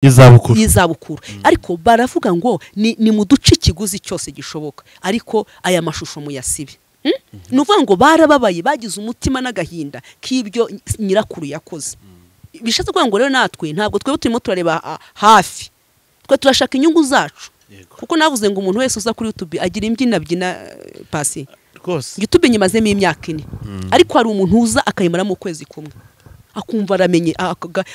y'izabukuru ariko baravuga ngo ni mu duce ikiguzi cyose gishoboka ariko aya mashusho muyasibe nuvuga ngo barababaye bagize umutima n'agahinda k'ibyo nyirakuru yakoze bishatse kuvuga ngo rero natwe ntabwo twebwe turimo turareba hafi twe turashaka inyungu zacu kuko navuze ngo umuntu wese uza kuri YouTube agira imbyina pasi rwose YouTube nyimazemo imyaka 4 ariko hari umuntu uza akayimara mu kwezi kumwe akumva aramenye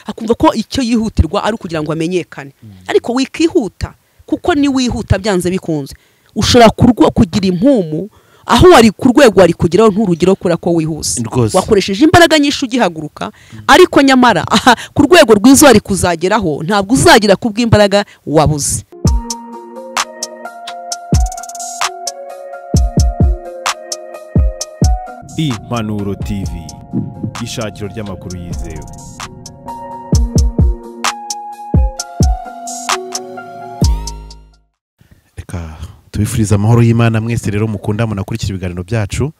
akumva ko icyo yihutirwa ari kugira ngo amenyekane ariko wikihuta kuko ni wihuta byanze bikunze ushobora kugira impumu aho wari ku rwego wari kugeraho nturugero kura ko wihuse wakoresheje imbaraga nyinshi ugihaguruka ariko nyamara ku rwego rwizo wari kuzageraho ntabwo uzagira kubw'imbaraga wabuze. Impanuro TV, ishakiro ry'amakuru yizewe. Reka tubifuriza amahoro y'Imana mwese rero mukunda munakurikira ibiganiro byacu.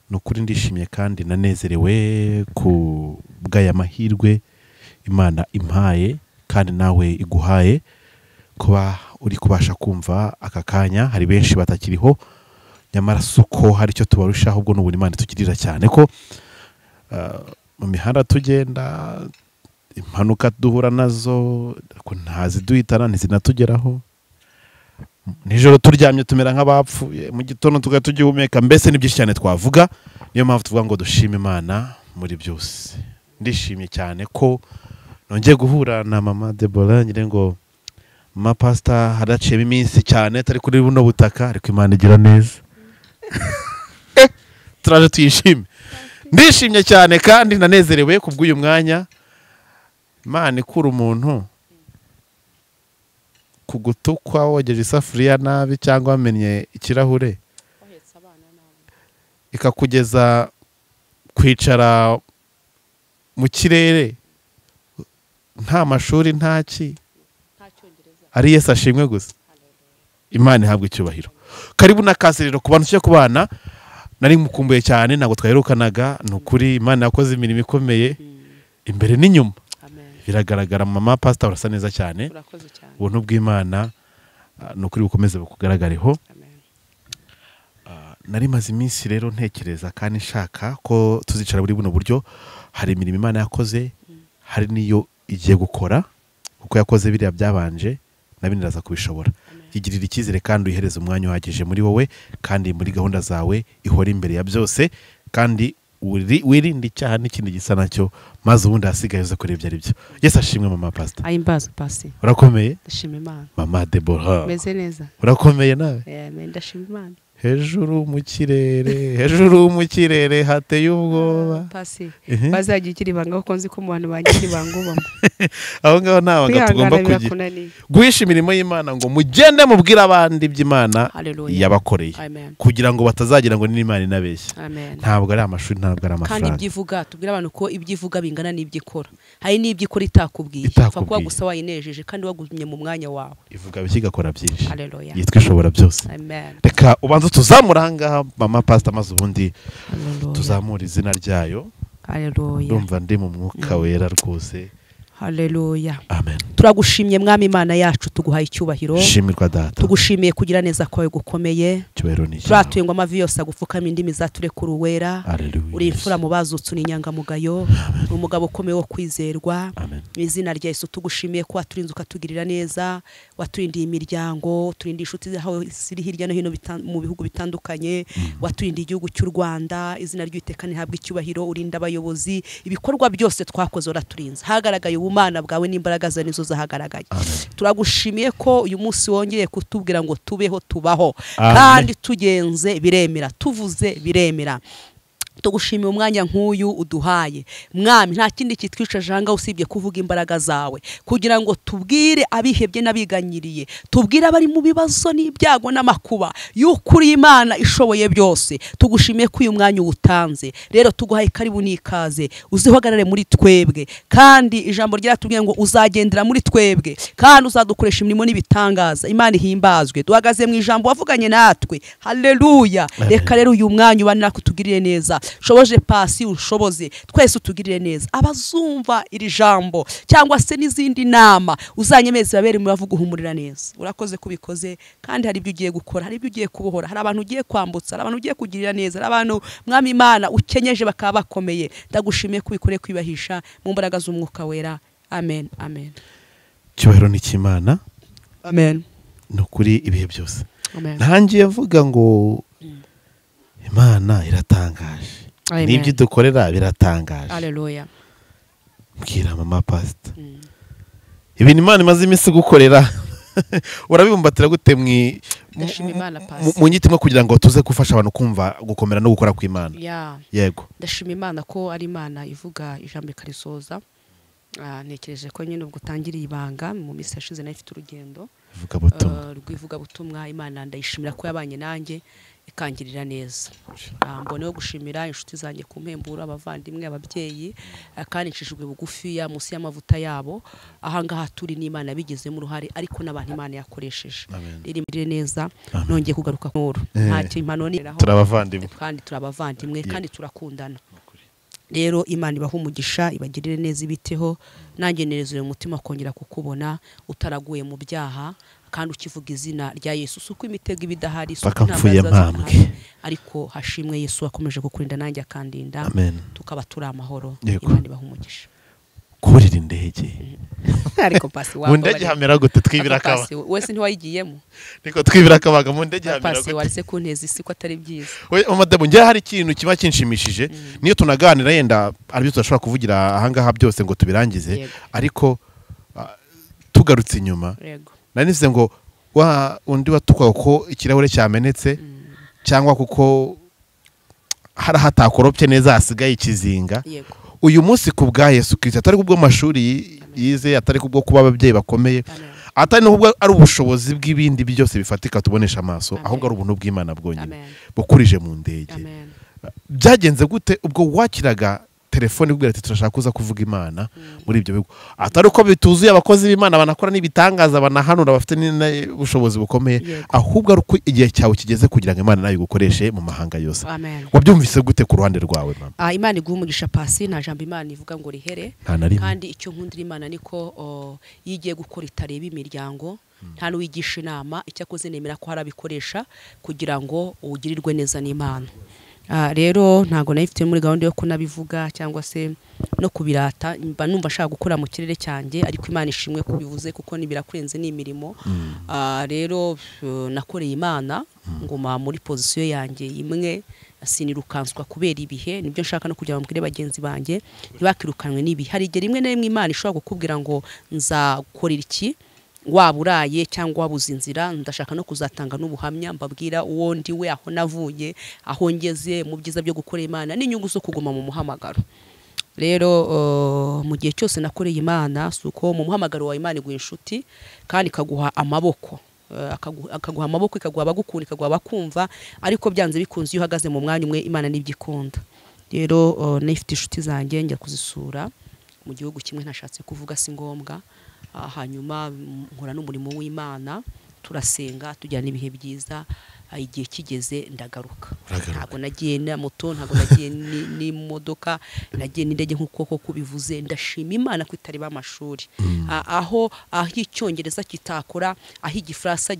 Nukuri ndishimye kandi nanezerewe ku bw'aya mahirwe Imana impaye kandi nawe iguhaye kuba uri kubasha kumva aka kanya. Hari benshi batakiriho nyamara suko hari icyo tubarushaho ubwo n'ubuntu Imana tugirira cyane ko mu mihanda tugenda impanuka duhura nazo ko ntaziduhitana ntizinatugeraho, nijoro turyamye tumera nk'abapfuye, mu gitondo tugihumeka, mbese ni byinshi cyane twavuga. Niyo mpamvu tuvuga ngo dushime Imana muri byose. Ndishimye cyane ko nongeye guhura na mama Deborah, nyire ngo mama pastor haraciyemo iminsi cyane atari kuri buno butaka, ariko Imana igira neza. Turaje tuyishime. Ndishimye cyane kandi nanezerewe kubw'uyu mwanya. Imana ikura umuntu kugutukwa wogeje isafuriya nabi cyangwa amenye ikirahure ikakugeza kwicara mu kirere nta mashuri ntaki ari Yesu ashimwe gusa. Imana ihabwa icyubahiro. Karibu nakaze rero ku bantu cyo kubana nari mukumbuye cyane ntabwo twaherukanaga. Nukuri Imana yakoze imirimo ikomeye imbere n'inyuma. Biragaragara mama pastor urasa neza cyane. Ubuntu bw'Imana nukuri bukomeze bukugaragareho. Nari maze iminsi rero ntekereza kandi nshaka ko tuzicara buri buno buryo. Hari imirimo Imana yakoze, hari niyo igiye gukora kuko yakoze biriya byabanje nabiniraza kubishobora. Yigirira icyizere kandi uyihereza umwanya uhagije muri wowe kandi muri gahunda zawe ihora imbere ya byose kandi wirinde icyaha n'ikindi gisa nacyo maze ubundi hasigaye uza kurebya ari byo. Yesu ashimwe mama pastor. Ayimbaza pasi. Urakomeye? Ndashima Imana. Mama Deborah. Meze neza. Urakomeye nawe? Ndashima Imana. Hejuru mu kirere hateye ubwoba. Pasi. Bazagira ikiribanga ko nzi ko mu bantu bagira ibangubamo. Aho ngaho ntabanga tugomba kugira. Guhisha imirimo y'Imana ngo mugende mubwira abandi by'Imana yabakoreye kugira ngo batazagira ngo ni Imana inabeshya. Ntabwo ari amashuri, ntabwo ari amafaranga. Kandi ibyivuga tubwira abantu ko ibyivuga bingana n'ibyikora. Hari n'ibyikora itakubwiye. Fa kuba gusa wayinejeje kandi wagumye mu mwanya wawe. Ivuga bikigakora byinshi. Yitwa ishobora byose. Reka ubanza tuzamura ngaha mama pastor maze ubundi tuzamura izina ryayo. Haleluya. Ndumva ndi mu mwuka wera rwose. Haleluya. Amen. Turagushimye mwami Imana yacu, tuguhaye icyubahiro. Shimirwa data. Tugushimiye kugira neza kwawe gukomeye. Cyubahiro ni. Turatuye ngo amavi yose agupfukama indimi zaturekura uwera. Haleluya. Uri imfura mu bazutse n'inyangamugayo. Umugabo ukomeye wo kwizerwa. Mu izina rya Yesu tugushimiye ko waturinze ukatugirira neza, waturindiye imiryango, turindisha inshuti zawe ziri hirya no hino mu bihugu bitandukanye, waturindiye igihugu cy'u Rwanda. Izina ry'Uwiteka ntihabwa icyubahiro. Urinda abayobozi, ibikorwa byose twakoze uraturinze. Hagaragaye ubumana bwawe n'imbaraga zawe nizo zahagaragaye. Turagushimiye ko uyu munsi wongeye kutubwira ngo tubeho tubaho kandi tugenze biremera, tuvuze biremera. Tugushimiye umwanya nk'uyu uduhaye mwami, nta kindi kitwica janga usibye kuvuga imbaraga zawe kugira ngo tubwire abihebye n'abiganyiriye, tubwire abari mu bibazo n'ibyago n'amakuba y'ukuri Imana ishoboye byose. Tugushimiye ko uyu mwanya uwutanze rero tuguhaye karibu n'ikaze, uzihagarare muri twebwe kandi ijambo ryatubwiye ngo uzagendera muri twebwe kandi uzadukoresha imirimo n'ibitangaza. Imana ihimbazwe. Duhagaze mu ijambo wavuganye natwe. Haleluya. Reka rero uyu mwanya ubanira kutugirire neza shoboje Pasi ushoboze twese utugirire neza abazumva iri jambo cyangwa se n'izindi nama uzanyemeze babere mu bavuga uhumurira neza urakoze kubikoze kandi hari ibyo ugiye gukora hari ibyo ugiye kubohora hari abantu ugiye kwambutsa hari abantu ugiye kugirira neza hari abantu mwami Imana ukenyeje bakaba bakomeye ndagushimiye kubikore kwibahisha mu mbaraga z'umwuka wera amen amen cyubahiro ni cy'Imana amen nukuri ibihe byose amen ntangiye avuga ngo Imana iratangaje n'ibyo dukorera biratangaje haleluya mbwira mama pastor ibintu Imana imaze iminsi gukorera urabibumbatira gute mu nyitimwe kugira ngo tuze gufasha abantu kumva gukomera no gukora kw'Imana yego ndashima Imana ko ari Imana ivuga ijambo ikarisoza nekereje ko nyine ubwo utangiriye ibanga mu minsi yashize nafite urugendo rwivuga butumwa Imana ndayishimira ko yabanye nanjye ikangirira neza mboneho gushimira inshuti zanjye ku mpemburo abavandimwe ababyeyi kandi nshishijwe bugufi ya munsi y'amavuta yabo ahangaha turi n'Imana bigezemo uruhare ariko n'abantu Imana yakoresheje irimbire neza nongeye kugaruka nkuru ntacyo impano niraho turabavandimwe kandi turakundana rero Imana ibaha umugisha ibagirire neza ibiteho nanjye nerezere umutima kongera kukubona utaraguye mu byaha kandi ukivuga izina rya Yesu suko imitego ibidahari bakamfuye mpambwe ariko hashimwe Yesu akomeje kukurinda nanjye akandinda tukaba turi amahoro Imana ibaha umugisha kurira indege ariko Pasi mu ndege hamera gute twibira akaba wese ntiwayigiyemo niko twibira akabaga mu ndege hamera gute Pasi warese kunteza isi ko atari byiza we amademo ngiye hari ikintu kiba kinshimishije niyo tunaganira yenda ari byo tudashobora kuvugira ahangaha byose ngo tubirangize ariko tugarutse inyuma nanize ngo wa undi watukwa ko ikirahure cyamenetse cyangwa kuko hatakoropye neza hasigaye ikizinga uyu munsi ku bwa Yesu Kristo atari kubwo mashuri yize atari kubwo kuba ababyeyi bakomeye atari n'ubwo ari ubushobozi bw'ibindi byose bifatika tubonesha amaso ahubwo ari ubuntu bw'Imana bwonyine bukurije mu ndege byagenze gute ubwo wakiraga telefone kubwira ati turashaka kuza kuvuga Imana muri ibyo bigo atari uko bituzuye abakozi b'Imana banakora n'ibitangaza banahanura bafite n'ubushobozi bukomeye ahubwo ari uko igihe cyawe kigeze kugira ngo Imana nayo igukoreshe mu mahanga yose wabyumvise gute ku ruhande rwawe mama Imana iguha umugisha Pasi nta jambo Imana ivuga ngo rihere kandi icyo nkundira Imana niko yigiye gukora itareba imiryango nta n'uwigisha inama icyo akoze nemera ko harabikoresha kugira ngo ugirirwe neza n'Imana rero ntago nayifite muri gahunda yo kunabivuga cyangwa se no kubirata mba numva nshaka gukora mu kirere cyanjye ariko Imana ishimwe kubivuze kuko nibirakurenze n'imirimo rero nakoreye Imana ngoma muri position yanjye imwe sinirukanswa kubera ibihe nibyo nshaka no kugira ngo mbwire bagenzi banjye ntibakirukanwe n'ibihe hari igihe rimwe na rimwe Imana ishobora gukubwira ngo nzakorera iki waburaye cyangwa wabuze inzira ndashaka no kuzatanga n'ubuhamya mbabwira uwo ndi we aho navuye aho ngeze mu byiza byo gukora Imana n'inyungu zo kuguma mu muhamagaro rero mu gihe cyose nakoreye Imana suko mu muhamagaro wa Imana iguha inshuti kandi ikaguha amaboko akaguha amaboko ikaguha abagukunda ikaguha abakumva ariko byanze bikunze iyo uhagaze mu mwanya umwe Imana nibyikunda rero nifite inshuti zanjye njya kuzisura mu gihugu kimwe ntashatse kuvuga si ngombwa hanyuma nkora n'umurimo w'Imana turasenga tujyana ibihe byiza igihe kigeze ndagaruka ntabwo nagiye na moto ntabwo nagiye n'imodoka nagiye n'indege nk'uko kubivuze ndashima Imana ko itari b'amashuri aho icyongereza kitakora aho igifaransa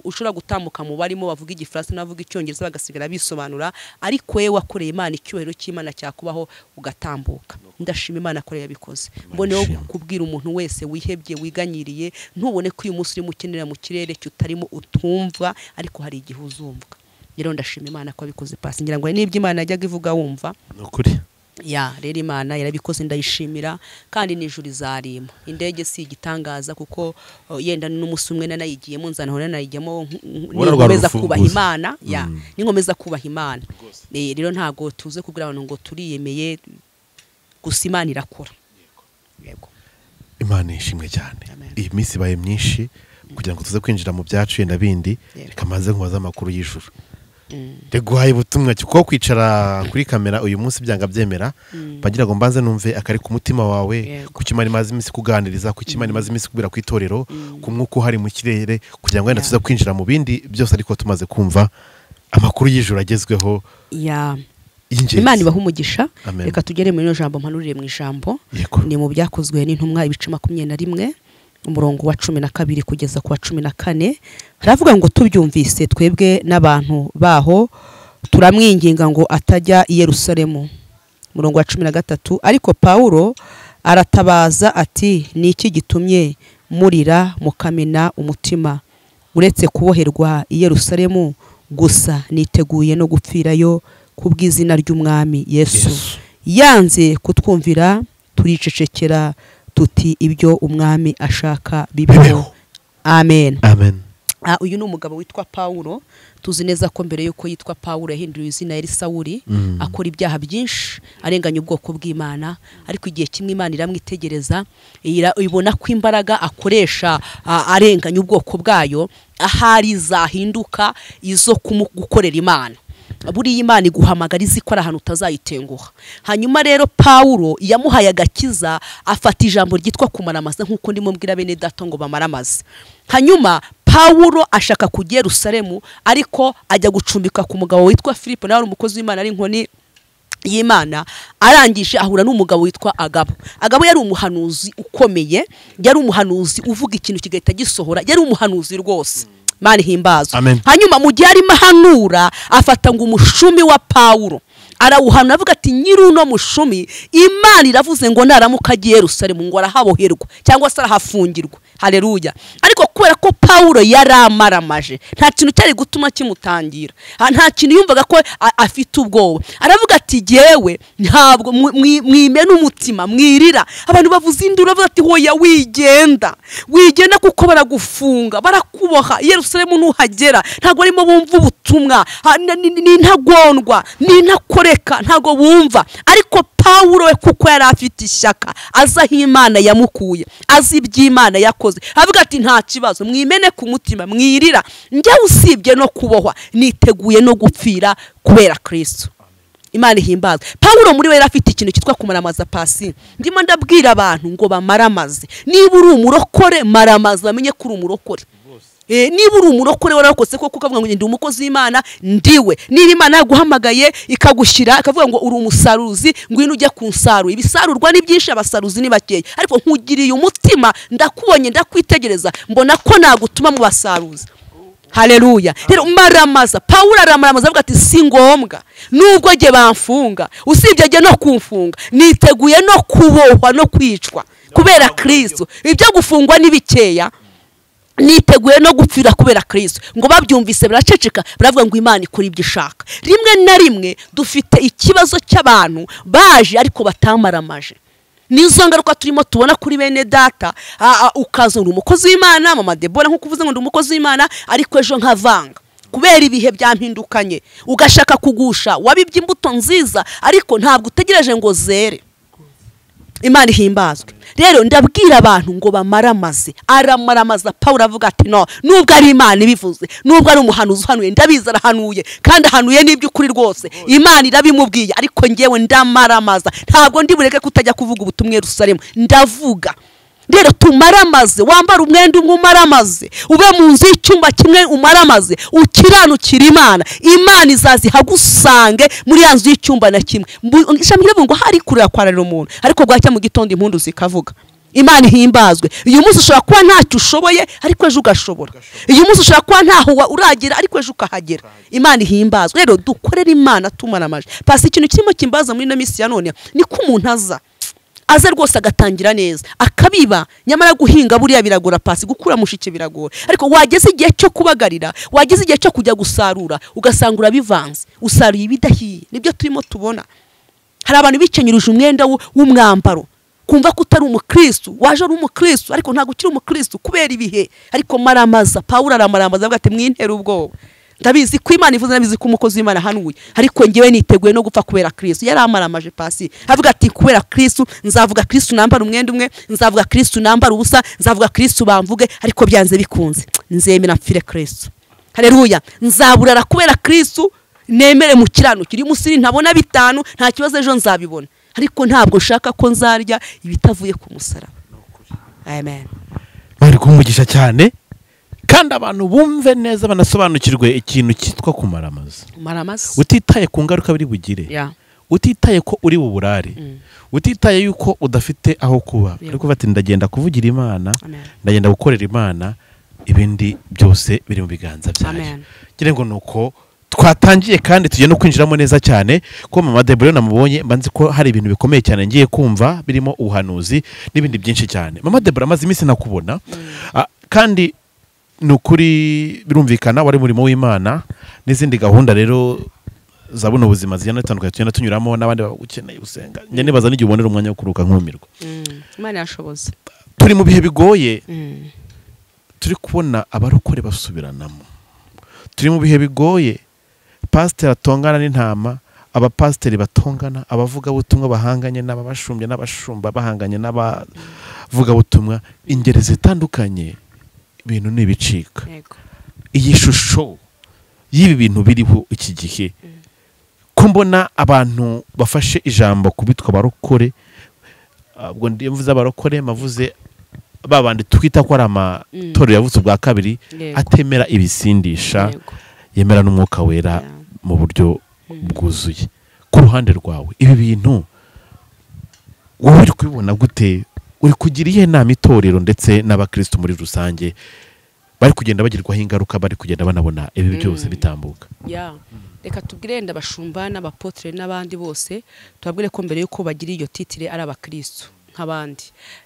ushobora gutambuka mu barimo bavuga igifaransa n'abavuga icyongereza bagasigara bisobanura ariko we wakoreye Imana icyubahiro cy'Imana cyakubaho ugatambuka ndashima Imana ko yabikoze mboneho kubwira umuntu wese wihebye wiganyiriye ntubone ko uyu munsi uri mukenera mu kirere cyutarimo utumva ariko hari igihe uzumva rero ndashima Imana ko abikoze Pasi ngira ngo n'ibyo Imana yajyaga ivuga wumva nukuri rero Imana yarabikoze ndayishimira kandi n'ijuru izarima indege si igitangaza kuko yenda n'umunsi umwe nanayigiyemo nzana hona nayijyamo n'inkomeza kubaha Imana n'inkomeza kubaha Imana rero ntago tuze kubwira abantu ngo turiyemeye gusa Imana irakora yego Imana ishimwe cyane iyi minsi ibaye myinshi kugira ngo tuze kwinjira mu byacu yenda bindi reka maze nkubaza amakuru y'ijuru reguhaye ubutumwa cyo kwicara kuri kamera uyu munsi byanga byemera bagira ngo mbanze numve akari ku mutima wawe ku Imana imaze iminsi kuganiriza ku Imana imaze iminsi kubira ku itorero ku mwuka uhari mu kirere kugira ngo yenda tuze kwinjira mu bindi byose ariko tumaze kumva amakuru y'ijuru agezweho Imana ibaha umugisha. Amen. Reka tugere muri no jambo mpanurire mu ijambo. Yego. Ni mu byakozwe n'intumwa ibice 21 umurongo wa 12 kugeza ku wa 14. Haravuga ngo tubyumvise twebwe n'abantu baho turamwinginga ngo atajya i Yerusalemu. Umurongo wa 13 ariko Paulo aratabaza ati niki gitumye murira mukamena umutima uretse kuboherwa i Yerusalemu gusa niteguye no gupfirayo kubw'izina ry'umwami Yesu. Yanze kutwumvira turicecekera tuti ibyo umwami ashaka bibeho. Amen. Amen. Uyu ni umugabo witwa Paulo. Tuzi neza ko mbere yuko yitwa Paulo yahinduye izina yari Sawuli, akora ibyaha byinshi, arenganya ubwoko bw'Imana, ariko igihe kimwe Imana iramwitegereza, ibona ko imbaraga akoresha arenganya ubwoko bwayo ahari zahinduka izo gukorera Imana. Buri Imana iguhamagara izi ko ari ahantu utazayitenguha. Hanyuma rero Paulo yamuhaye agakiza, afata ijambo ryitwa kumaramaza nk'uko ndimo mbwira bene data ngo bamaramaze. Hanyuma Paulo ashaka kujya Yerusalemu, ariko ajya gucumbika ku mugabo witwa Filipo, nawe umukozi w'Imana ari inkoni y'Imana. Arangije ahura n'umugabo witwa Agabo. Agabo yari umuhanuzi ukomeye, yari umuhanuzi uvuga ikintu kigahita gisohora, yari umuhanuzi rwose. Mani himbazo. Hanyuma mu gihe arimo ahanura, afata ngo umushumi wa Paulo arawuhana, avuga ati nyiruno mushumi Imana iravuze ngo naramuka agiye Yerusalemu ngo arahaboherwa cyangwa se arahafungirwa. Haleluya. Ariko kubera ko Paulo yaramaramaje, nta kintu cyari gutuma kimutangira, nta kintu yumvaga ko afite ubwoba. Aravuga ati jewe ntabwo mwimena umutima mwirira. Abantu bavuze induru bavuga ati hoya wigenda kuko baragufunga barakuboha Yerusalemu nuhagera ntago arimo bumva ubutumwa, ni ntagondwa ni ntakoreka ntago bumva. Ariko Paulo we kuko yari afite ishyaka, azaho Imana yamukuye, azi iby'Imana yakoze, avuga ati nta kibazo mwimene ku mutima mwirira, njye usibye no kubohwa niteguye no gupfira kubera Kristo. Imana ihimbaza. Paulo muri we yari afite ikintu cyitwa kumaramaza pasi. Ndimo ndabwira abantu ngo bamaramaze. Niba uri umurokore maramaza, bamenye ko uri umurokore. Niba uri umurokore warakose ko kukavuga ngo ndi umukozi w'Imana ndiwe. Niba Imana yaguhamagaye ikagushyira ikavuga ngo uri umusaruzi ngwino ujye kunsarura, ibisarurwa ni byinshi abasaruzi ni bakeya, ariko nkugiriye umutima ndakubonye ndakwitegereza mbona ko nagutuma mu basaruzi. Haleluya. Rero maramaza. Paulo aramaramaza avuga ati si ngombwa nubwo je bamfunga, usibye je no kumfunga niteguye no kubohwa no kwicwa kubera Kristo. Ibyo gufungwa ni bikeya, niteguye no gupfira kubera Kristo. Ngo babyumvise baraceceka, baravuga ngo Imana ikora ibyo ishaka. Rimwe na rimwe dufite ikibazo cy'abantu baje ariko batamaramaje. Nizo ngaruka turimo tubona kuri bene data, ukazo ndi umukozi w'Imana, mama Debora nko kuvuze ngo ndi umukozi w'Imana, ariko ejo nkavanga kubera ibihe byampindukanye, ugashaka kugusha wabibye imbuto nziza ariko ntabwo utegereje ngo zere. Imana ihimbazwe. Rero ndabwira abantu ngo bamaramaze. Aramaramaza. Paulo avuga ati no, nubwo ari Imana ibivuze, nubwo ari umuhanuzi uhanuye, ndabiza arahanuye kandi ahanuye n'ibyo ukuri rwose, Imana irabimubwiye, ariko ngewe ndamaramaza. Ntabwo ndi bureke kutajya kuvuga ubutumwa Yerusalemu, ndavuga. Rero tumaramaze, wambara umwenda umwe umaramaze, ube mu nzu y'icyumba kimwe umaramaze, ukiranukira Imana, Imana izazihagusange muri ya nzu y'icyumba na kimwe. Ishamire ngo hari kurira kwararira umuntu, ariko bwacya mu gitondo impundu zikavuga. Imana ihimbazwe. Uyu munsi ushobora kuba ntacyo ushoboye ariko ejo ugashobora. Uyu munsi ushobora kuba ntaho uragira ariko ejo ukahagera. Imana ihimbazwe. Rero dukorera Imana tumaramaje. Pasi ikintu kirimo kimbaza muri no misi ya none ni ko umuntu aza rwose agatangira neza akabiba, nyamara guhinga buriya biragora pasi, gukura mushike biragora, ariko wageze igihe cyo kubagarira, wageze igihe cyo kujya gusarura ugasangura bivanze, usaruye ibidahiye. Nibyo turimo tubona. Hari abantu bikenyiruje umwenda w'umwambaro, kumva ko utari umukristo, waje ari umukristo ariko ntago ukiri umukristo kubera ibihe. Ariko maramaza. Paulo aramaramaza avuga ati mwintera ubwoba, ndabizi ko Imana ivuze, ndabizi ko umukozi w'Imana hanuye, ariko ngewe niteguye no gupfa kubera Kristo. Yari amaramaje pasi, avuga ati kubera Kristo nzavuga Kristo nambara umwenda umwe, nzavuga Kristo nambara ubusa, nzavuga Kristo bamvuge, ariko byanze bikunze nzemera mfire Kristo. Haleluya. Nzaburara kubera Kristo, nemere mu kiranukira. Umusiri ntabona bitanu nta kibazo, ejo nzabibona, ariko ntabwo nshaka ko nzarya ibitavuye ku musaraba. Amen. Bari kumugisha cyane kandi abantu bumve neza banasobanukirwe ikintu cyitwa kumaramaza. Maramaza. Utitaye ku ngaruka biri bugire. utitaye ko uri buburare utitaye yuko udafite aho kuba ariko bati ndagenda kuvugira Imana ndagenda gukorera Imana ibindi byose biri mu biganza byayo kire ngo nuko twatangiye kandi tugiye no kwinjiramo neza cyane ko Mama Deborah namubonye mbanzi ko hari ibintu bikomeye cyane ngiye kumva birimo ubuhanuzi n'ibindi byinshi cyane. Mama Deborah amaze iminsi nakubona kandi nukuri birumvikana wari murimo w'Imana n'izindi gahunda rero za buno buzima zigenda zitandukanye tugenda tunyuramo n'abandi bagukeneye usenga njye nibaza n'igihe ubonera umwanya wo kuruka nkumirwa. Imana yashoboza. Turi mu bihe bigoye turi kubona abarokore basubiranamo, turi mu bihe bigoye pasiteri atongana n'intama, abapasiteri batongana, abavuga butumwa bahanganye n'ababashumbye n'abashumba bahanganye n'abavuga butumwa, ingeri zitandukanye ibintu nibicika. Iyi shusho y'ibi bintu biriho iki gihe ko mbona abantu bafashe ijambo kubitwa abarokore, ubwo ndimvuze abarokore mavuze babandi twita ko ari amatorero yavutse bwa kabiri atemera ibisindisha yemera n'umwuka wera mu buryo bwuzuye. Ku ruhande rwawe ibi bintu wowe uri kubibona gute? Uri kugira ihe nama itorero ndetse n'abakristo muri rusange bari kugenda bagirwaho ingaruka, bari kugenda banabona ibi byose bitambuka? Reka tubwire ndabashumba n'abapotre n'abandi bose tubabwire ko mbere yuko bagira iyo titire ari abakristo nk'abandi.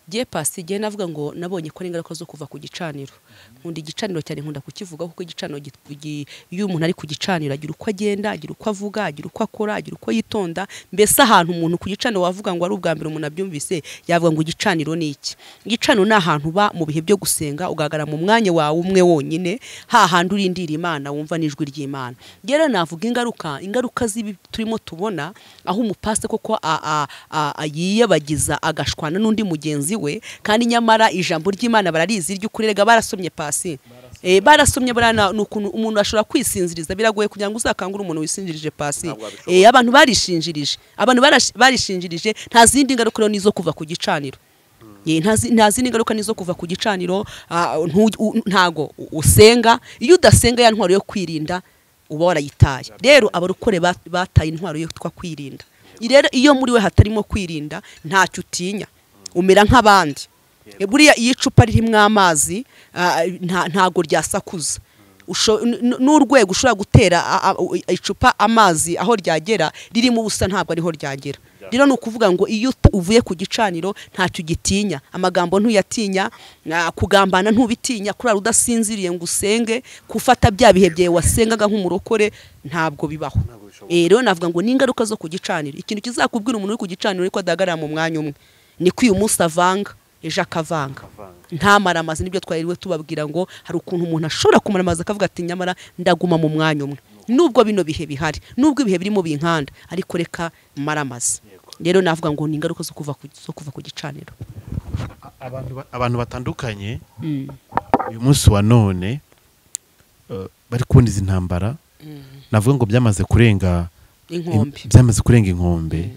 Giye pasi giye navuga ngo nabonye ko ingaruka zo kuva ku gicaniro. Nkunda igicaniro cyane, nkunda kukivuga kuko igicaniro iyo umuntu ari ku gicaniro agira uko agenda, agira uko avuga, agira uko akora, agira uko yitonda. Mbese ahantu umuntu ku gicaniro wavuga ngo ari ubwa mbere umuntu abyumvise yavuga ngo igicaniro ni iki? Igicaniro ni ahantu ba mu bihe byo gusenga ugagara mu mwanya wawe umwe wonyine, hahandi urindira Imana wumva n'ijwi ry'Imana. Gera navuga ingaruka z'ibi turimo tubona aho umupasite koko yiyabagiza agashwana n'undi mugenzi we, kandi nyamara ijambo ry'Imana bararizi ry'ukurega barasomye pasi barasomye barana n'ukuntu umuntu ashobora kwisinziriza. Biragoye kugira ngo uzakangure umuntu wisinjirije pasi. Abantu barishinjirije nta zindi ngaruka nizo kuva ku gicaniro. Nta zindi ngaruka nizo kuva ku gicaniro. Ntago usenga, iyo udasenga ya ntwaro yo kwirinda uba warayitaye. Rero abarokore bataye intwaro yo kwirinda. Rero iyo muri we hatarimo kwirinda ntacyo utinya, umera nk'abandi. Buriya iyo icupa ririmo amazi ntago ryasakuza. N'urwego ushobora gutera icupa amazi aho ryagera ririmo ubusa ntabwo ariho ryagera. Rero nukuvuga ngo iyo uvuye ku gicaniro ntacyo gitinya, amagambo ntuyatinya, kugambana ntubitinya, kurara udasinziriye ngo usenge, kufata bya bihe byawe wasengaga nk'umurokore ntabwo bibaho. Rero navuga ngo n'ingaruka zo ku gicaniro, ikintu kizakubwira umuntu uri ku gicaniro ariko adagarara mu mwanya umwe ni ko uyu munsi avanga ejo akavanga. Nta maramazi nibyo twariwe tubabwira ngo hari ukuntu umuntu ashobora kumaramaza akavuga ati nyamara ndaguma mu mwanya umwe, nubwo bino bihe bihari, nubwo ibihe birimo binkanda, ariko reka maramazi. Rero navuga ngo ni ingaruka zo kuva ku gicaniro. Abantu batandukanye uyu munsi wa none bari kubona izi ntambara, navuga ngo byamaze kurenga inkombe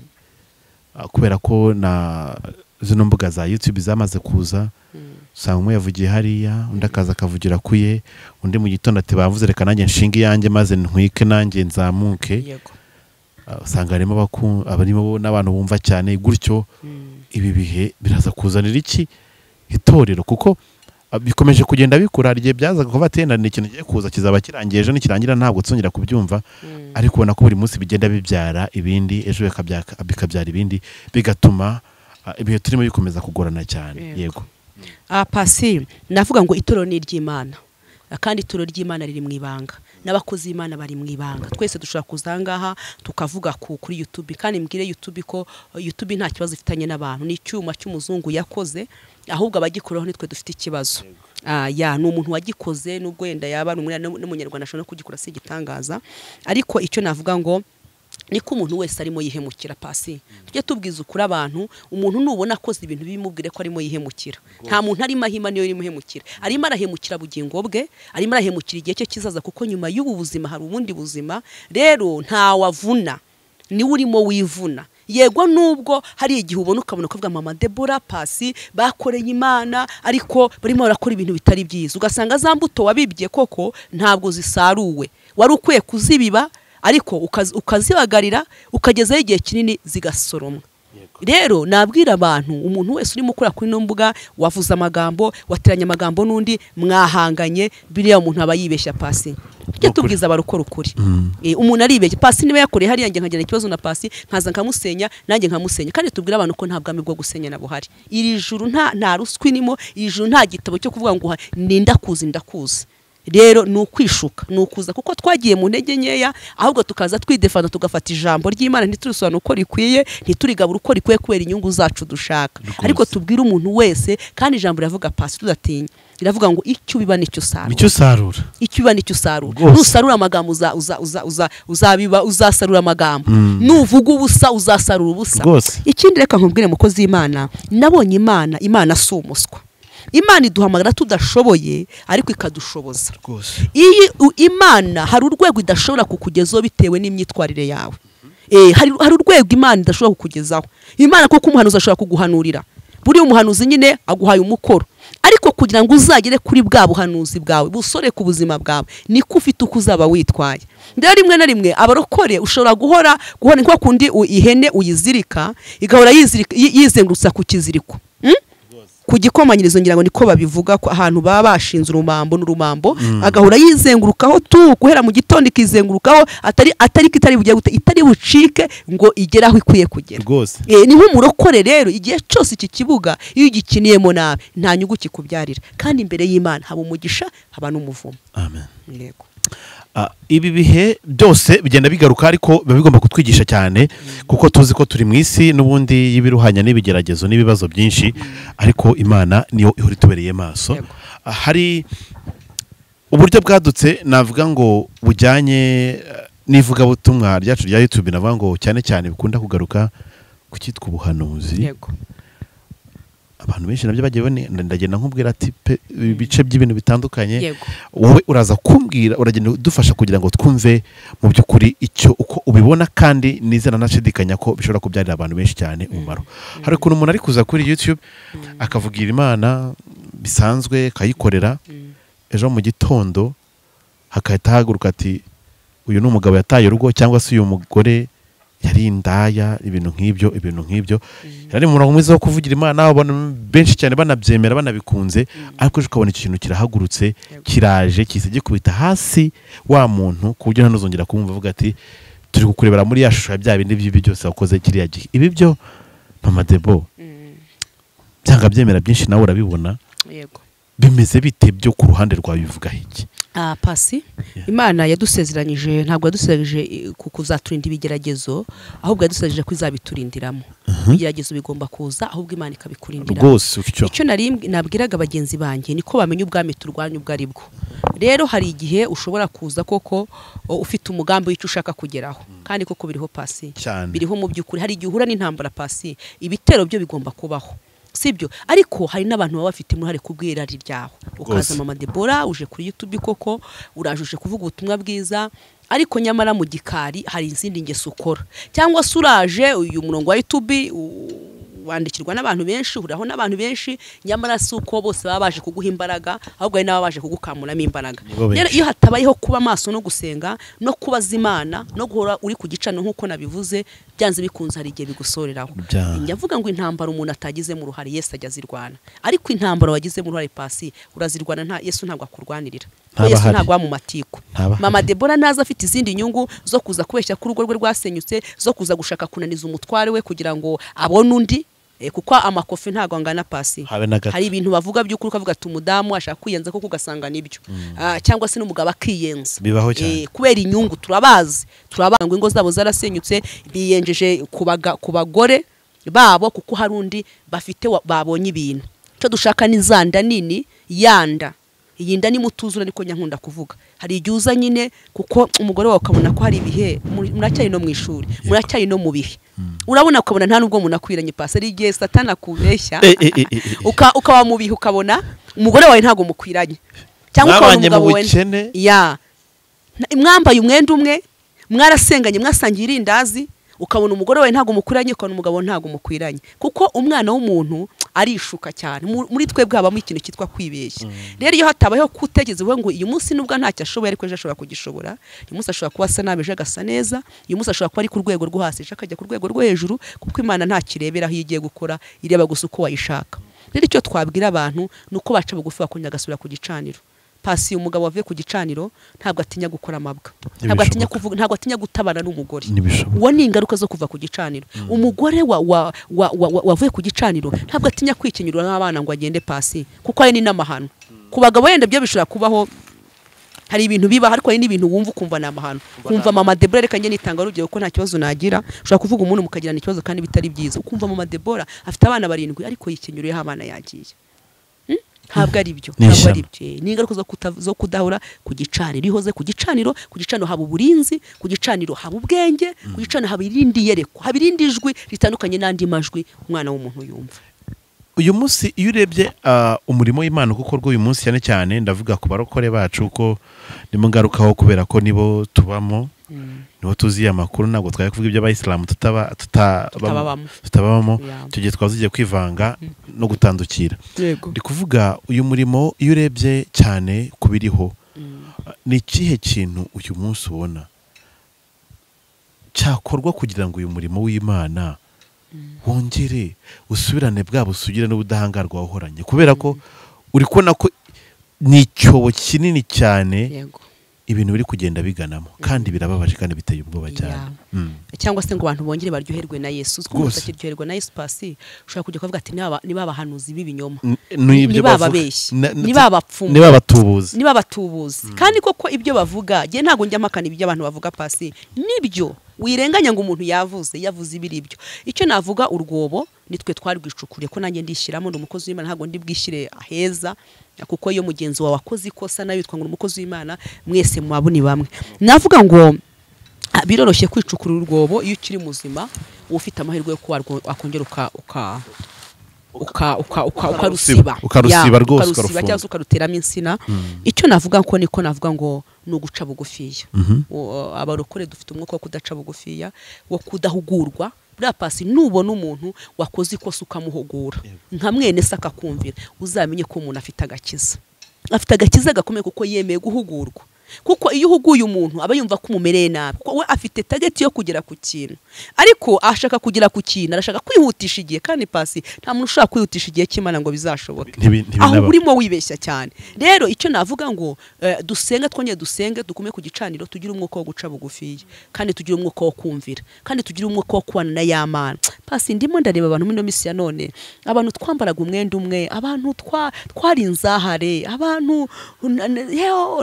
kubera ko na zino mbuga za YouTube zamaze kuza. Usanga umwe yavugiye hariya, undi akaza akavugira kuye, undi mu gitondo ati bavuze reka nanjye nshinge yanjye maze ntwike nanjye nzamuke. Usanga harimo abarimo n'abantu bumva cyane gutyo. Ibi bihe biraza kuzanira iki itorero? Kuko bikomeje kugenda bikura. Igihe byazaga kuba atenda ni ikintu giye kuza kizaba kirangiye, ejo nikirangira ntabwo tsongera kubyumva. Ariko ubona ko buri munsi bigenda bibyara ibindi, ejo bikabyara ibindi, bigatuma ibihe turimo bikomeza kugorana cyane. Yego pasi navuga ngo itorero ni iry'Imana, kandi itorero ry'Imana riri mu ibanga, n'abakozi b'Imana bari mu ibanga. Twese dushobora kuza ngaha tukavuga kuri YouTube, kandi mbwire YouTube ko YouTube nta kibazo ifitanye n'abantu, ni icyuma cy'umuzungu yakoze, ahubwo abagikoraho nitwe dufite ikibazo. Ni umuntu wagikoze, nubwo yenda yaba n'umunyarwanda ashobora kugikora si igitangaza. Ariko icyo navuga ngo niko umuntu wese arimo yihemukira pasi. Tujye tubwiza ukuri abantu, umuntu nubona akoze ibintu bimubwire ko arimo yihemukira. Nta muntu arimo ahima niyo arimo yihemukira. Arimo arahemukira bugingo bwe, arimo arahemukira igihe cye kizaza, kuko nyuma y'ubu buzima hari ubundi buzima. Rero nta wavuna, niwe urimo wivuna. Yego nubwo hari igihe ubona ukabona kuvuga Mama Deborah pasi bakoreye Imana, ariko barimo barakora ibintu bitari byiza. Ugasanga za mbuto wabibye koko ntabwo zisaruwe, wari ukwiye kuzibiba ariko ukazibagarira ukagezaho igihe kinini zigasoromwa. Rero nabwira abantu, umuntu wese urimo ukora kuri no mbuga wavuza amagambo, wateranya amagambo n'undi mwahanganye, biriya umuntu aba yibeshya Pasi. Tujye tubwiza abarokora ukuri. Umuntu aribeshya. Pasi niba yakoreye hariya nge nkagira ikibazo na Pasi, nkaza nkamusenya, nanjye nkamusenya. Kandi tubwira abantu ko nta bwami bwo gusenya na buhari. Iri juru nta ruswi nimo, iri juru nta gitabo cyo kuvuga ngo ndakuzi. Rero ni ukwishuka, ni ukuza kuko twagiye mu ntege nkeya, ahubwo tukaza twidefana tugafata ijambo ry'Imana ntiturisobanura uko rikwiye, ntiturigabura uko rikwiye kubera inyungu zacu dushaka. Ariko tubwira umuntu wese, kandi ijambo riravuga Pasi tudatinya, riravuga ngo icyo biba nicyo sarura. Icyo biba nicyo sarura. Nusarura amagambo uzasarura amagambo. Nuvuga ubusa uzasarura ubusa. Ikindi reka nkubwire mukozi w'Imana, nabonye Imana si umuswa. Imana iduhamagara tudashoboye ariko ikadushoboza. Iyi Imana hari urwego idashobora kukugezaho bitewe n'imyitwarire yawe. Hari urwego Imana idashobora kukugezaho. Imana kuko umuhanuzi ashobora kuguhanurira. Buri umuhanuzi nyine aguhaye umukoro. Ariko kugira ngo uzagere kuri bwa buhanuzi bwawe, busore ku buzima bwawe, niko ufite uko uzaba witwaye. Ndero rimwe na rimwe abarokore ushobora guhora nko kundi ihene uyizirika, igahora yizengurutsa ku kiziriko. Ku gikomanyirizo ngira ngo niko babivuga ko ahantu baba bashinze urumambo n'urumambo, agahora yizengurukaho guhera mu gitondo ikizengurukaho itari bucike ngo igeraho ikwiye kugera. Ni nk'umurokore rero, igihe cyose iki kibuga iyo ugikiniyemo nabi nta nyungu kikubyarira, kandi imbere y'Imana haba umugisha haba n'umuvumo. Amen. Yego. Ibi bihe byose bigenda bigaruka, ariko biba bigomba kutwigisha cyane kuko tuzi ko turi mu isi n'ubundi y'ibiruhanya n'ibigeragezo n'ibibazo byinshi, ariko Imana niyo ihora itubereye maso. Hari uburyo bwadutse navuga ngo bujyanye n'ivugabutumwa ryacu rya YouTube, navuga ngo cyane cyane bikunda kugaruka ku cyitwa ubuhanuzi. Abantu benshi nabyo bagiye ndagenda nkubwira ati ibice by'ibintu bitandukanye, wowe uraza kumbwira, uragenda dufasha kugira ngo twumve mu by'ukuri icyo uko ubibona, kandi nizera nashidikanya ko bishobora kubyarira abantu benshi cyane umumaro. Hari ukuntu umuntu ari kuza kuri YouTube akavugira Imana bisanzwe akayikorera, ejo mu gitondo hakahita haguruka ati uyu ni umugabo yataye urugo, cyangwa se uyu mugore yari indaya, ibintu nk'ibyo. Yari mu murongo mwiza wo kuvugira Imana, abantu benshi cyane banabyemera banabikunze, ariko ukabona iki kintu kirahagurutse, kiraje kise gikubita hasi wa muntu, ku buryo ntanuzongera kumva avuga ati turi kukurebera muri ya shusho ya bya bindi by'ibi byose wakoze kiriya gihe. Ibi byo Mama Debo byanga byemera byinshi, nawe urabibona. Bimeze bite byo ku ruhande rwawe, bivuga iki? Pasi, Imana yadusezeranyije, ntabwo yadusezeranyije kuzaturinda ibigeragezo, ahubwo yadusezeranyije ko izabiturindiramo. Ibigeragezo bigomba kuza, ahubwo Imana ikabikurindiramo. Icyo nabwiraga bagenzi banjye niko bamenya ubwami turwanya ubwo ari bwo. Rero hari igihe ushobora kuza koko ufite umugambi w'icyo ushaka kugeraho, kandi koko biriho Pasi, biriho mu by'ukuri. Hari igihe uhura n'intambara Pasi, ibitero byo bigomba kubaho, sibyo? Ariko hari n'abantu baba bafite muri kubwira ari ryaho. Ukaza Mama Debora uje kuri YouTube koko urajuje kuvuga ubutumwa bwiza, ariko nyamara mu gikari hari izindi ngeso ukora. Cyangwa se uraje uyu murongo wa YouTube wandikirwa n'abantu benshi, uraho n'abantu benshi, nyamara si uko bose baba baje kuguha imbaraga, ahubwo ari n'ababaje kugukamuramo imbaraga. Rero iyo hatabayeho kuba maso no gusenga no kubaza Imana no guhora uri ku gicano nk'uko nabivuze, byanze bikunze hari igihe bigusoreraho. Nyavuga ngo intambara umuntu atagize mu ruhare Yesu ajya zirwana, ariko intambara wagize mu ruhare Pasi urazirwana, nta Yesu ntabwo akurwanirira. Yesu ntabwo mu matiko. Mama Debora naza afite izindi nyungu zo kuza kubeshya ku rugo rwe rwasenyutse, zo kuza gushaka kunaniza umutware we kugira ngo abone undi, kuko amakofi ntago angana Pasi. Hari ibintu bavuga by'ukuri, ukavuga ati umudamu ashaka kwiyenza ko kugasanga nibyo, cyangwa se n'umugabo akiyenza kubera inyungu. Turabazi ngo ingo zabo zarasenyutse, biyenjeje ku bagore babo kuko hari undi bafite babonye ibintu. Cyo dushaka ni zanda nini yanda, iyi nda ni mutuzura, niko nyankunda kuvuga. Hari igihe uza nyine kuko umugore wawe ukabona ko hari ibihe muracyari no mu ishuri, muracyari no mu bihe, urabona ukabona nta nubwo umuntu akwiranye Pasi. Ari igihe Satani akubeshya ukaba mu bihe, ukabona umugore wawe ntago mukwiranye, cyangwa ukabona umugabo wawe mwambaye umwenda umwe, mwarasenganye, mwasangiye irindazi, ukabona umugore wawe ntago mukwiranye, ukabona umugabo ntago mukwiranye. Kuko umwana w'umuntu arishuka cyane. Muri twebwe habamo ikintu cyitwa kwibeshya. Rero iyo hatabayeho kutegeza uvuga ngo uyu munsi nubwo ntacyo ashoboye ariko ejo ashobora kugishobora, uyu munsi ashobora kuba asa nabi ejo agasa neza, uyu munsi ashobora kuba ari ku rwego rwo hasi ejo akajya ku rwego rwo hejuru, kuko Imana nta kirebera aho igiye gukora, ireba gusa uko wayishaka. Rero icyo twabwira abantu nuko baca bugufi bakongera agasubira ku gicaniro. Pasi umugabo wavuye ku gicaniro ntabwo atinya gukora amabwa, ntabwo atinya kuvuga, ntabwo atinya gutabana n'umugore. Uwo ni ingaruka zo kuva ku gicaniro. Umugore wavuye ku gicaniro ntabwo atinya kwikinyura n'abana ngo agende pasi, kuko ari n'amahano. Ku bagabo yenda byo bishobora kubaho, hari ibintu biba ariko hari n'ibintu wumva ukumva n'amahano. Kumva mama Debora reka nge nitanga urugero ko nta kibazo nagira, ushobora kuvuga umuntu mukagirana ikibazo kandi bitari byiza. Ukumva mama Debora afite abana 7 ariko yikinyuriyeho abana yagiye. Ntabwo ari byo, ntabwo ari byo. Ni ingaruka zo kudahura ku gicaniro. Ihoze ku gicaniro haba uburinzi, ku gicaniro haba ubwenge, ku gicaniro haba irindi yereko, haba irindi ijwi ritandukanye n'andi majwi umwana w'umuntu yumva. Uyu munsi iyo urebye umurimo w'Imana kuko rwo uyu munsi cyane cyane ndavuga ku barokore bacu ko ndimo ngarukaho kubera ko nibo tubamo, nibo tuzi amakuru, ntabwo twari kuvuga iby'abayisilamu tutabamo. Icyo gihe twazigiye kwivanga no gutandukira. Ndi kuvuga uyu murimo iyo urebye cyane kubiriho, ni ikihe kintu uyu munsi ubona cyakorwa kugira ngo uyu murimo w'Imana wongere usubirane bwa busugire n'ubudahangarwa wahoranye, kubera ko uri kubona ko ni icyobo kinini cyane ibintu biri kugenda biganamo, kandi birababaje kandi biteye ubwoba cyane. Cyangwa se ngo abantu bongere baryoherwe na Yesu. Uko utakiryoherwa na Yesu pasi, ushobora kujya kuvuga ati niba abahanuzi b'ibinyoma, niba ababeshyi, niba abapfumu, niba abatubuzi. Kandi koko ibyo bavuga, nge ntago njya makana ibyo abantu bavuga pasi, nibyo wirenganya ngo umuntu yavuze ibiri byo. Icyo navuga urwobo nitwe twarwicukuriye ko nanjye ndishyiramo, ndi umukozi w'Imana, ntago ndibwishyire aheza, kuko iyo mugenzi wawe wakoze ikosa nawe yitwa ngo umukozi w'Imana, mwese mwabuni bamwe. Navuga ngo biroroshye kwicukura urwobo iyo ukiri muzima, ufite amahirwe yo kuba akongera ukarusiba rwose, cyangwa ukaruteramo insina. Icyo navuga ko niko navuga ngo ni uguca bugufiya. Abarokore dufite umwuka wo kudaca bugufiya, wo kudahugurwa. Buriya pasi nubona umuntu wakoze ikosa ukamuhugura nka mwene se akakumvira, uzamenye ko umuntu afite agakiza gakomeye, kuko yemeye guhugurwa. Kuko iyo uhuguye umuntu aba yumva ko umumereye nabi, kuko we afite target yo kugera ku kintu, ariko ashaka kugera ku kintu, arashaka kwihutisha igihe. Kandi pasi nta muntu ushaka kwihutisha igihe cy'Imana ngo bizashoboke, aho urimo wibeshya cyane. Rero icyo navuga ngo dusenga, twongeye dusenge, dukume ku gicaniro, tugire umwuka wo guca bugufiya, kandi tugire umwuka wo kumvira, kandi tugire umwuka wo kubana na y'Imana. Pasi ndimo ndareba abantu muri misi ya none, abantu twambaraga umwenda umwe, abantu twari inzahare, abantu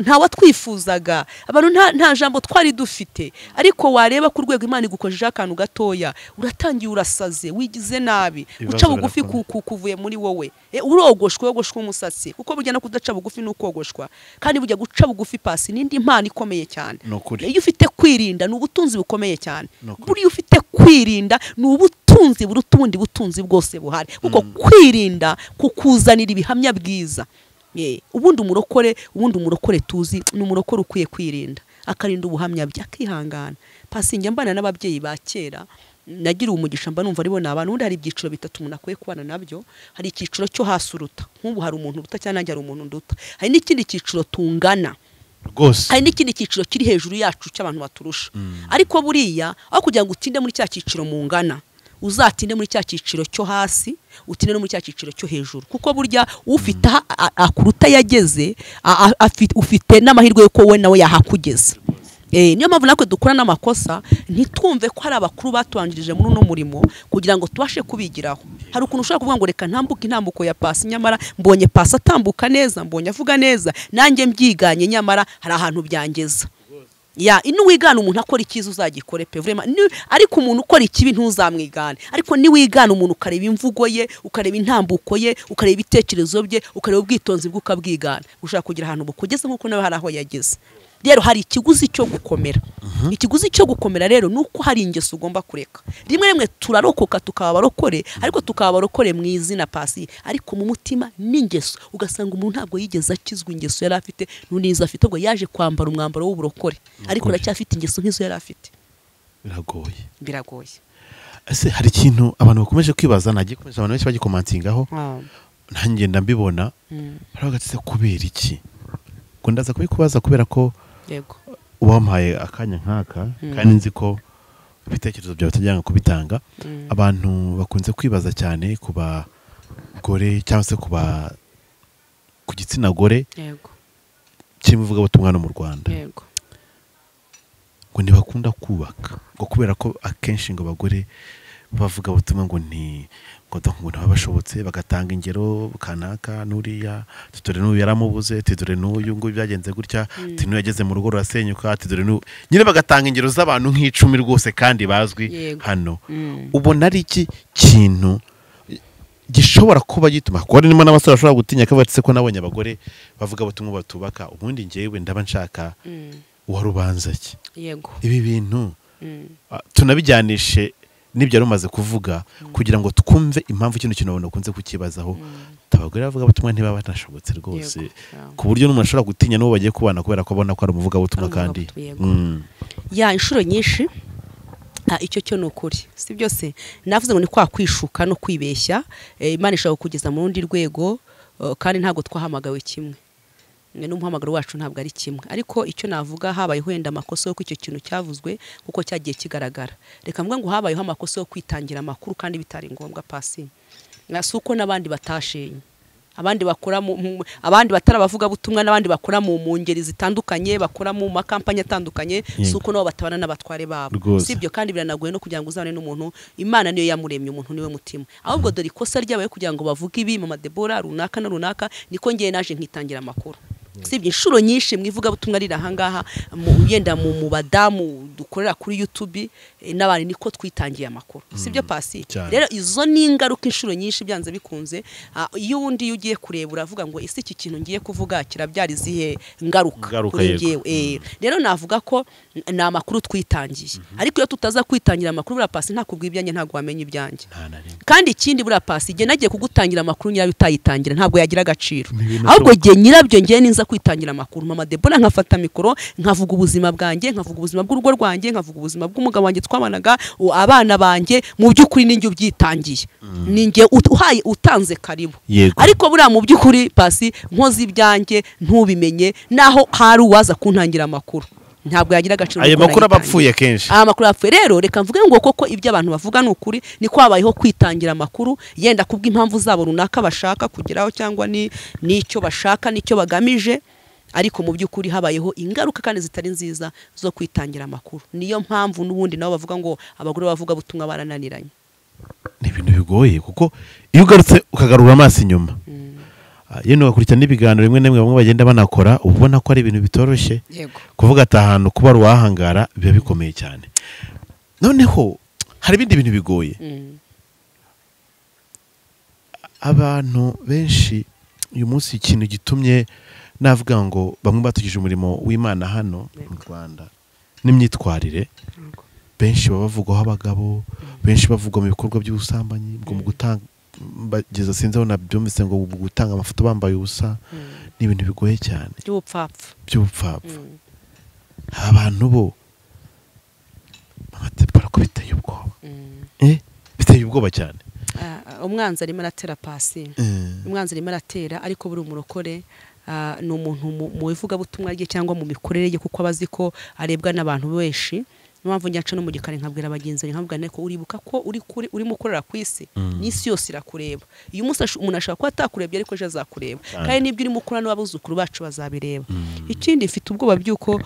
ntawatwifuzaga, abantu nta jambo twari dufite. Ariko wareba ku rwego Imana igukojeje akantu gatoya, uratangiye urasaze, wigize nabi, uca bugufi kuvuye muri wowe. Urogoshwe umusatsi, kuko burya no kudaca bugufi n'ukogoshwa. Kandi burya guca bugufi pasi n'indi mpano ikomeye cyane. Iyo ufite kwirinda ni ubutunzi bukomeye cyane. Buriya ufite kwirinda ni ubutunzi buruta ubundi butunzi bwose buhari, kuko kwirinda kukuzanira ibihamya bwiza. Ubundi umurokore tuzi ni umurokore ukwiye kwirinda, akarinda ubuhamya bye, akihangana. Pasi njya mbana n'ababyeyi ba kera, nagira umugisha mba numva aribo n'abantu. Ubundi hari ibyiciro bitatu umuntu akwiye kubana nabyo. Hari icyiciro cyo hasi uruta, nk'ubu hari umuntu uruta cyangwa nanjye hari umuntu nduta. Hari n'ikindi cyiciro tungana rwose, hari n'ikindi cyiciro kiri hejuru yacu cy'abantu baturusha. Ariko buriya aho kugira ngo utinde muri cya cyiciro mungana, uzatinde muri cya cyiciro cyo hasi, utinde no muri cya cyiciro cyo hejuru. Kuko burya ufite akuruta yageze, ufite n'amahirwe yuko we nawe yahakugeza. Niyo mpamvu natwe dukora n'amakosa, ntitwumve ko hari abakuru batubanjirije muri uno murimo kugira ngo tubashe kubigiraho. Hari ukuntu ushobora kuvuga ngo reka ntambuke intambuko ya pasi, nyamara mbonye pasi atambuka neza, mbonye avuga neza, nanjye mbyiganye, nyamara hari ahantu byangeza. Ino wigana umuntu akora ikiza uzagikore pe vraiment, ariko umuntu ukora ikibi ntuzamwigane. Ariko ni wigana umuntu ukareba imvugo ye, ukareba intambuko ye, ukareba ibitekerezo bye, ukareba ubwitonzi bwe ukabwigana, ushaka kugira ahantu bukugeze nkuko nawe hari aho yageze. Rero hari ikiguzi cyo gukomera. Ikiguzi cyo gukomera rero nuko hari ingeso ugomba kureka. Rimwe turarokoka tukaba barokore, ariko tukaba barokore mu izina pasi, ariko mu mutima n'ingeso ugasanga umuntu ntabwo yigeze akizwa ingeso yari afite, nuniza afite ubwo yaje kwambara umwambaro w'uburokore, ariko aracyafite ingeso nk'izo yari afite. Biragoye. ese hari ikintu abantu bakomeje kwibaza nagiye komeza abantu benshi bagikomantingaho nanjye ndambibona baragatse kubera iki ngo ndaza kubikubaza kubera ko yego ubampaye akanya nkaka kandi nzi ko ibitekerezo byawe utajyanga kubitanga abantu bakunze kwibaza cyane ku bagore cyangwa se ku gitsina gore yego kimuvuga butumwa no mu Rwanda yego ngo ntibakunda kubaka ngo kubera ko akenshi ngo abagore bavuga butumwa ngo ngo ntibabashobotse bagatanga ingero kanaka nuriya tudore n'uyu yaramubuze tudore n'uyu ngo byagenze gutya n'uyu yageze mu rugo rurasenyuka tudore n'uyu nyine bagatanga ingero z'abantu nk'icumi rwose kandi bazwi hano ubona ari iki kintu gishobora kuba gituma kuko harimo n'abasore bashobora gutinya ko batse ko nabonye abagore bavuga butumwa batubaka ubundi njyewe ndaba nshaka uwarubanza ki yego ibi bintu tunabijyanishe n'ibyo rumaze kuvuga kugira ngo twumve impamvu kino kintu abantu bakunze kukibazaho abagore bavuga butumwa ntibaba banashobotse rwose ku buryo n'umuntu ashobora gutinya n'uwo bagiye kubana kubera ko abona ko ari umuvuga butumwa kandi ya inshuro nyinshi icyo cyo ni ukuri si byose navuze ngo ni kwa kwishuka no kwibeshya Imana ishaka kugeza mu rundi rwego kandi ntabwo twahamagawe kimwe n'umuhamagaro wacu ntabwo ari kimwe ariko icyo navuga habayeho wenda amakosa yo icyo kintu cyavuzwe kuko cyagiye kigaragara reka mvuga ngo habayeho amakosa yo kwitangira amakuru kandi bitari ngombwa pasi nasuko n'abandi batashenye abandi bakora abandi batarabavuga butumwa n'abandi bakora mu ngeri zitandukanye bakora mu makampanye atandukanye suko nabo batabana n'abatware babo sibyo kandi biranagoye no kugira ngo uzabane n'umuntu Imana niyo yamuremye umuntu niwe mutima ahubwo dore ikosa ryabaye kugira ngo bavuge ibi Mama Deborah runaka na runaka niko ngiye naje nkitangira amakuru sibye inshuro nyinshi mwivuga butumwa rira hangaha yenda mu badamu dukorera kuri YouTube n'abandi niko twitangiye amakuru sibyo pasi rero izo ni ingaruka inshuro nyinshi byanze bikunze iyo wundi ugiye kureba uravuga ngo isi iki kintu ngiye kuvuga kirabyari zihe ngaruka kuri ngewe rero navuga ko na amakuru twitangiye ariko iyo tutaza kwitangira amakuru bura pasi ntakubwiye ibyanjye ntago wamenye ibyanjye kandi ikindi bura pasi igihe nagiye kugutangira amakuru nyirayo utayitangira ntago yagira agaciro ahubwo igihe nyirabyo ngiye ninza kwitangira amakuru Mama Deborah nkafata mikoro nkavuga ubuzima bwanjye nkavuga ubuzima bw'urugo rwanjye nkavuga ubuzima bw'umugabo wanjye twabanaga abana banjye mu by'ukuri ninjye ubyitangiye ninjye uhaye utanze karibu ariko buriya mu by'ukuri pasi nkoze ibyanjye ntubimenye naho hari uwaza kuntangira amakuru ntabwo yagira agaciro ayo makuru abapfuye kenshi amakuru apfuye rero reka mvuge ngo koko ibyo abantu bavuga n'ukuri ni kwabayeho kwitangira amakuru yenda kubwa impamvu zabo runaka bashaka kugeraho cyangwa n'icyo bashaka n'icyo bagamije ariko mu by'ukuri habayeho ingaruka kandi zitari nziza zo kwitangira amakuru niyo mpamvu n'ubundi nabo bavuga ngo abagore bavuga butumwa barananiranye ni ibintu bigoye kuko iyo ugarutse ukagarura amaso inyuma yeno bakurikirana n'ibiganiro bimwe n'imwe bamwe bagenda banakora ubona ko ari ibintu bitoroshye kuvuga ati ahantu kuba ruwahangara biba bikomeye cyane noneho hari ibindi bintu bigoye abantu benshi uyu munsi ikintu gitumye navuga ngo bamwe batugije umurimo w'Imana hano mu Rwanda n'imyitwarire benshi baba bavugwaho abagabo benshi bavugwa mu bikorwa by'ubusambanyi bwo mu gutanga bageza sinzi aho nabyumvise ngo gutanga amafoto bambaye ubusa ni ibintu bigoye cyane by'ubupfapfa abantu bo bamatepara ko biteye ubwoba biteye ubwoba cyane umwanzi arimo aratera pasi umwanzi arimo aratera ariko buri umurokore ni umuntu mu ivugabutumwa rye cyangwa mu mikorere ye kuko abazi ko arebwa n'abantu benshi mpamvu njyaca no mu gikari nkabwira abagenzi nkabwira neko uribuka ko urimo ukorera ku isi n'isi yose irakureba uyu munsi umuntu ashaka ko atakurebye ariko ejo azakureba kandi nibyo urimo ukora n'abuzukuru bacu bazabireba ikindi mfite ubwoba by'uko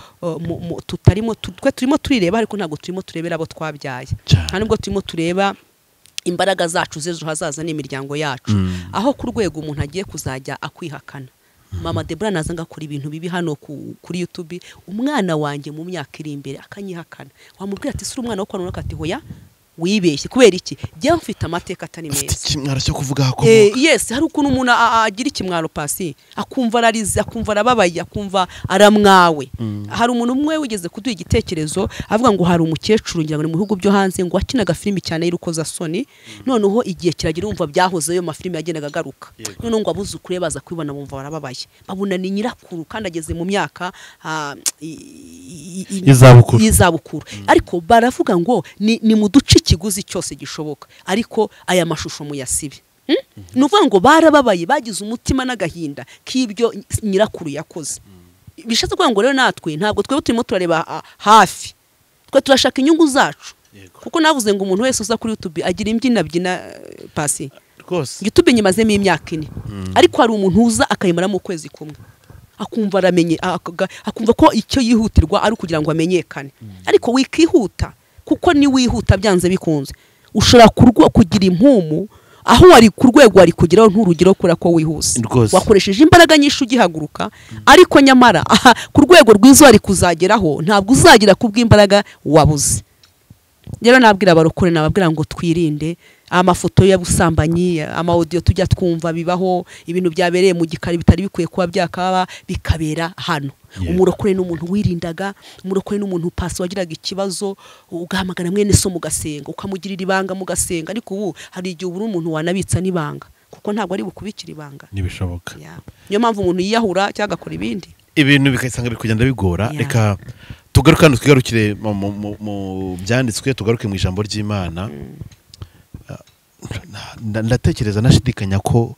twe turimo turireba ariko ntabwo turimo turebera abo twabyaye nta nubwo turimo tureba imbaraga zacu z'ejo hazaza n'imiryango yacu aho ku rwego umuntu agiye kuzajya akwihakana Mama Deborah naza ngakora ibintu bibi hano kuri YouTube umwana wanjye mu myaka iri imbere akanyihakana wamubwira ati suri umwana wo kwa runaka ati hoya wibeshye kubera iki jya mfite amateka atari meza kimwaro cyo kuvuga hako yes hari ukuntu umuntu agira ikimwaro pasi akumva ararize akumva arababaye akumva aramwawe hari umuntu umwe wigeze kuduha igitekerezo avuga ngo hari umukecuru ngira ngo mu bihugu byo hanze ngo akinaga filimi cyane y'urukoza soni noneho igihe kiragira umva byahoze yo mafilimi yagendaga agaruka noneho ngo abuzukure baza kwibona bumva barababaye babona ni nyirakuru kandi ageze mu myaka y'izabukuru ariko baravuga ngo ni mu duce ikiguzi cyose gishoboka ariko aya mashusho muyasibe. Nuvuga ngo barababaye bagize umutima n'agahinda k'ibyo nyirakuru yakoze. Bishatse kuvuga ngo rero natwe ntabwo twebwe turimo turareba hafi, twe turashaka inyungu zacu. Kuko navuze ngo umuntu wese uza kuri YouTube agira imbyina byina Pasi rwose. YouTube nyimazemo imyaka 4 ariko hari umuntu uza akayimara mu kwezi kumwe akumva aramenye akumva ko icyo yihutirwa ari kugira ngo amenyekane. Ariko wikihuta kuko ni wihuta byanze bikunze ushobora kugira impumu aho wari ku rwego wari kugeraho nturugiro kura ko wihuse wakoresheje imbaraga nyinshi ugihaguruka ariko nyamara ku rwego rwizo wari kuzageraho ntabwo uzagira kubw'imbaraga wabuze. Rero nabwira abarokore nababwira ngo twirinde amafoto y'abusambanyi, ama audio tujya twumva bibaho ibintu byabereye mu gikari bitari bikwiye kuba byakaba bikabera hano. Umurokore n'umuntu wirindaga, umurokore n'umuntu Pasi wagiraga ikibazo ugahamagara mwene so mugasenga ukamugirira ibanga mugasenga. Ariko ubu hari igihe ubura umuntu wanabitsa nibanga kuko ntabwo ari bukubikira ibanga nibishoboka. Niyo mpamvu umuntu yiyahura cyangwa akora ibintu bikayisanga bikugenda bigora. Reka tugaruke hano twigarukire mu byanditswe, tugaruke mu ijambo ry'Imana. Ndatekereza nashidikanya ko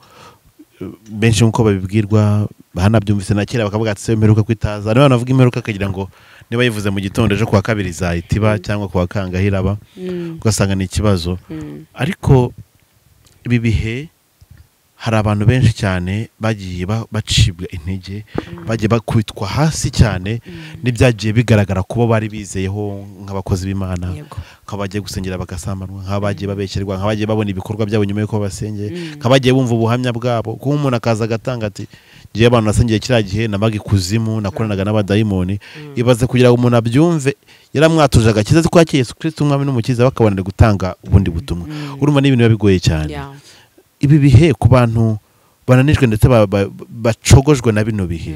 benshi nkuko babibwirwa hanabyumvise na kera bakavuga ati se imperuka kwitaza. Niba navuga imperuka akagira ngo niba yivuze mu gitondo ejo kuwa kabiri zahitiba cyangwa kuwa kangahiraba ugasanga ni ikibazo. Ariko ibi bihe hari abantu benshi cyane bagiye bacibwa intege, bagiye bakubitwa hasi cyane n'ibyagiye bigaragara kubo bari bizeyeho nk'abakozi b'Imana, nk'abagiye gusengera bagasamanwa, nk'abagiye babesherwa, nk'abagiye babona ibikorwa byabo nyuma yuko basengeye, nk'abagiye bumva ubuhamya bwabo. Kuko umuntu akaza agatanga ati ngiye abantu nasengeye kiriya gihe nabaga ikuzimu nakoranaga n'abadayimoni. Ibaze kugira ngo umuntu abyumve yaramwatuje agakiza ko yakiriye Yesu Kristo umwami n'umukiza bakabonera gutanga ubundi butumwa. Urumva n'ibintu bigoye cyane. Ibi bihe ku bantu bananijwe ndetse bacogojwe na bino bihe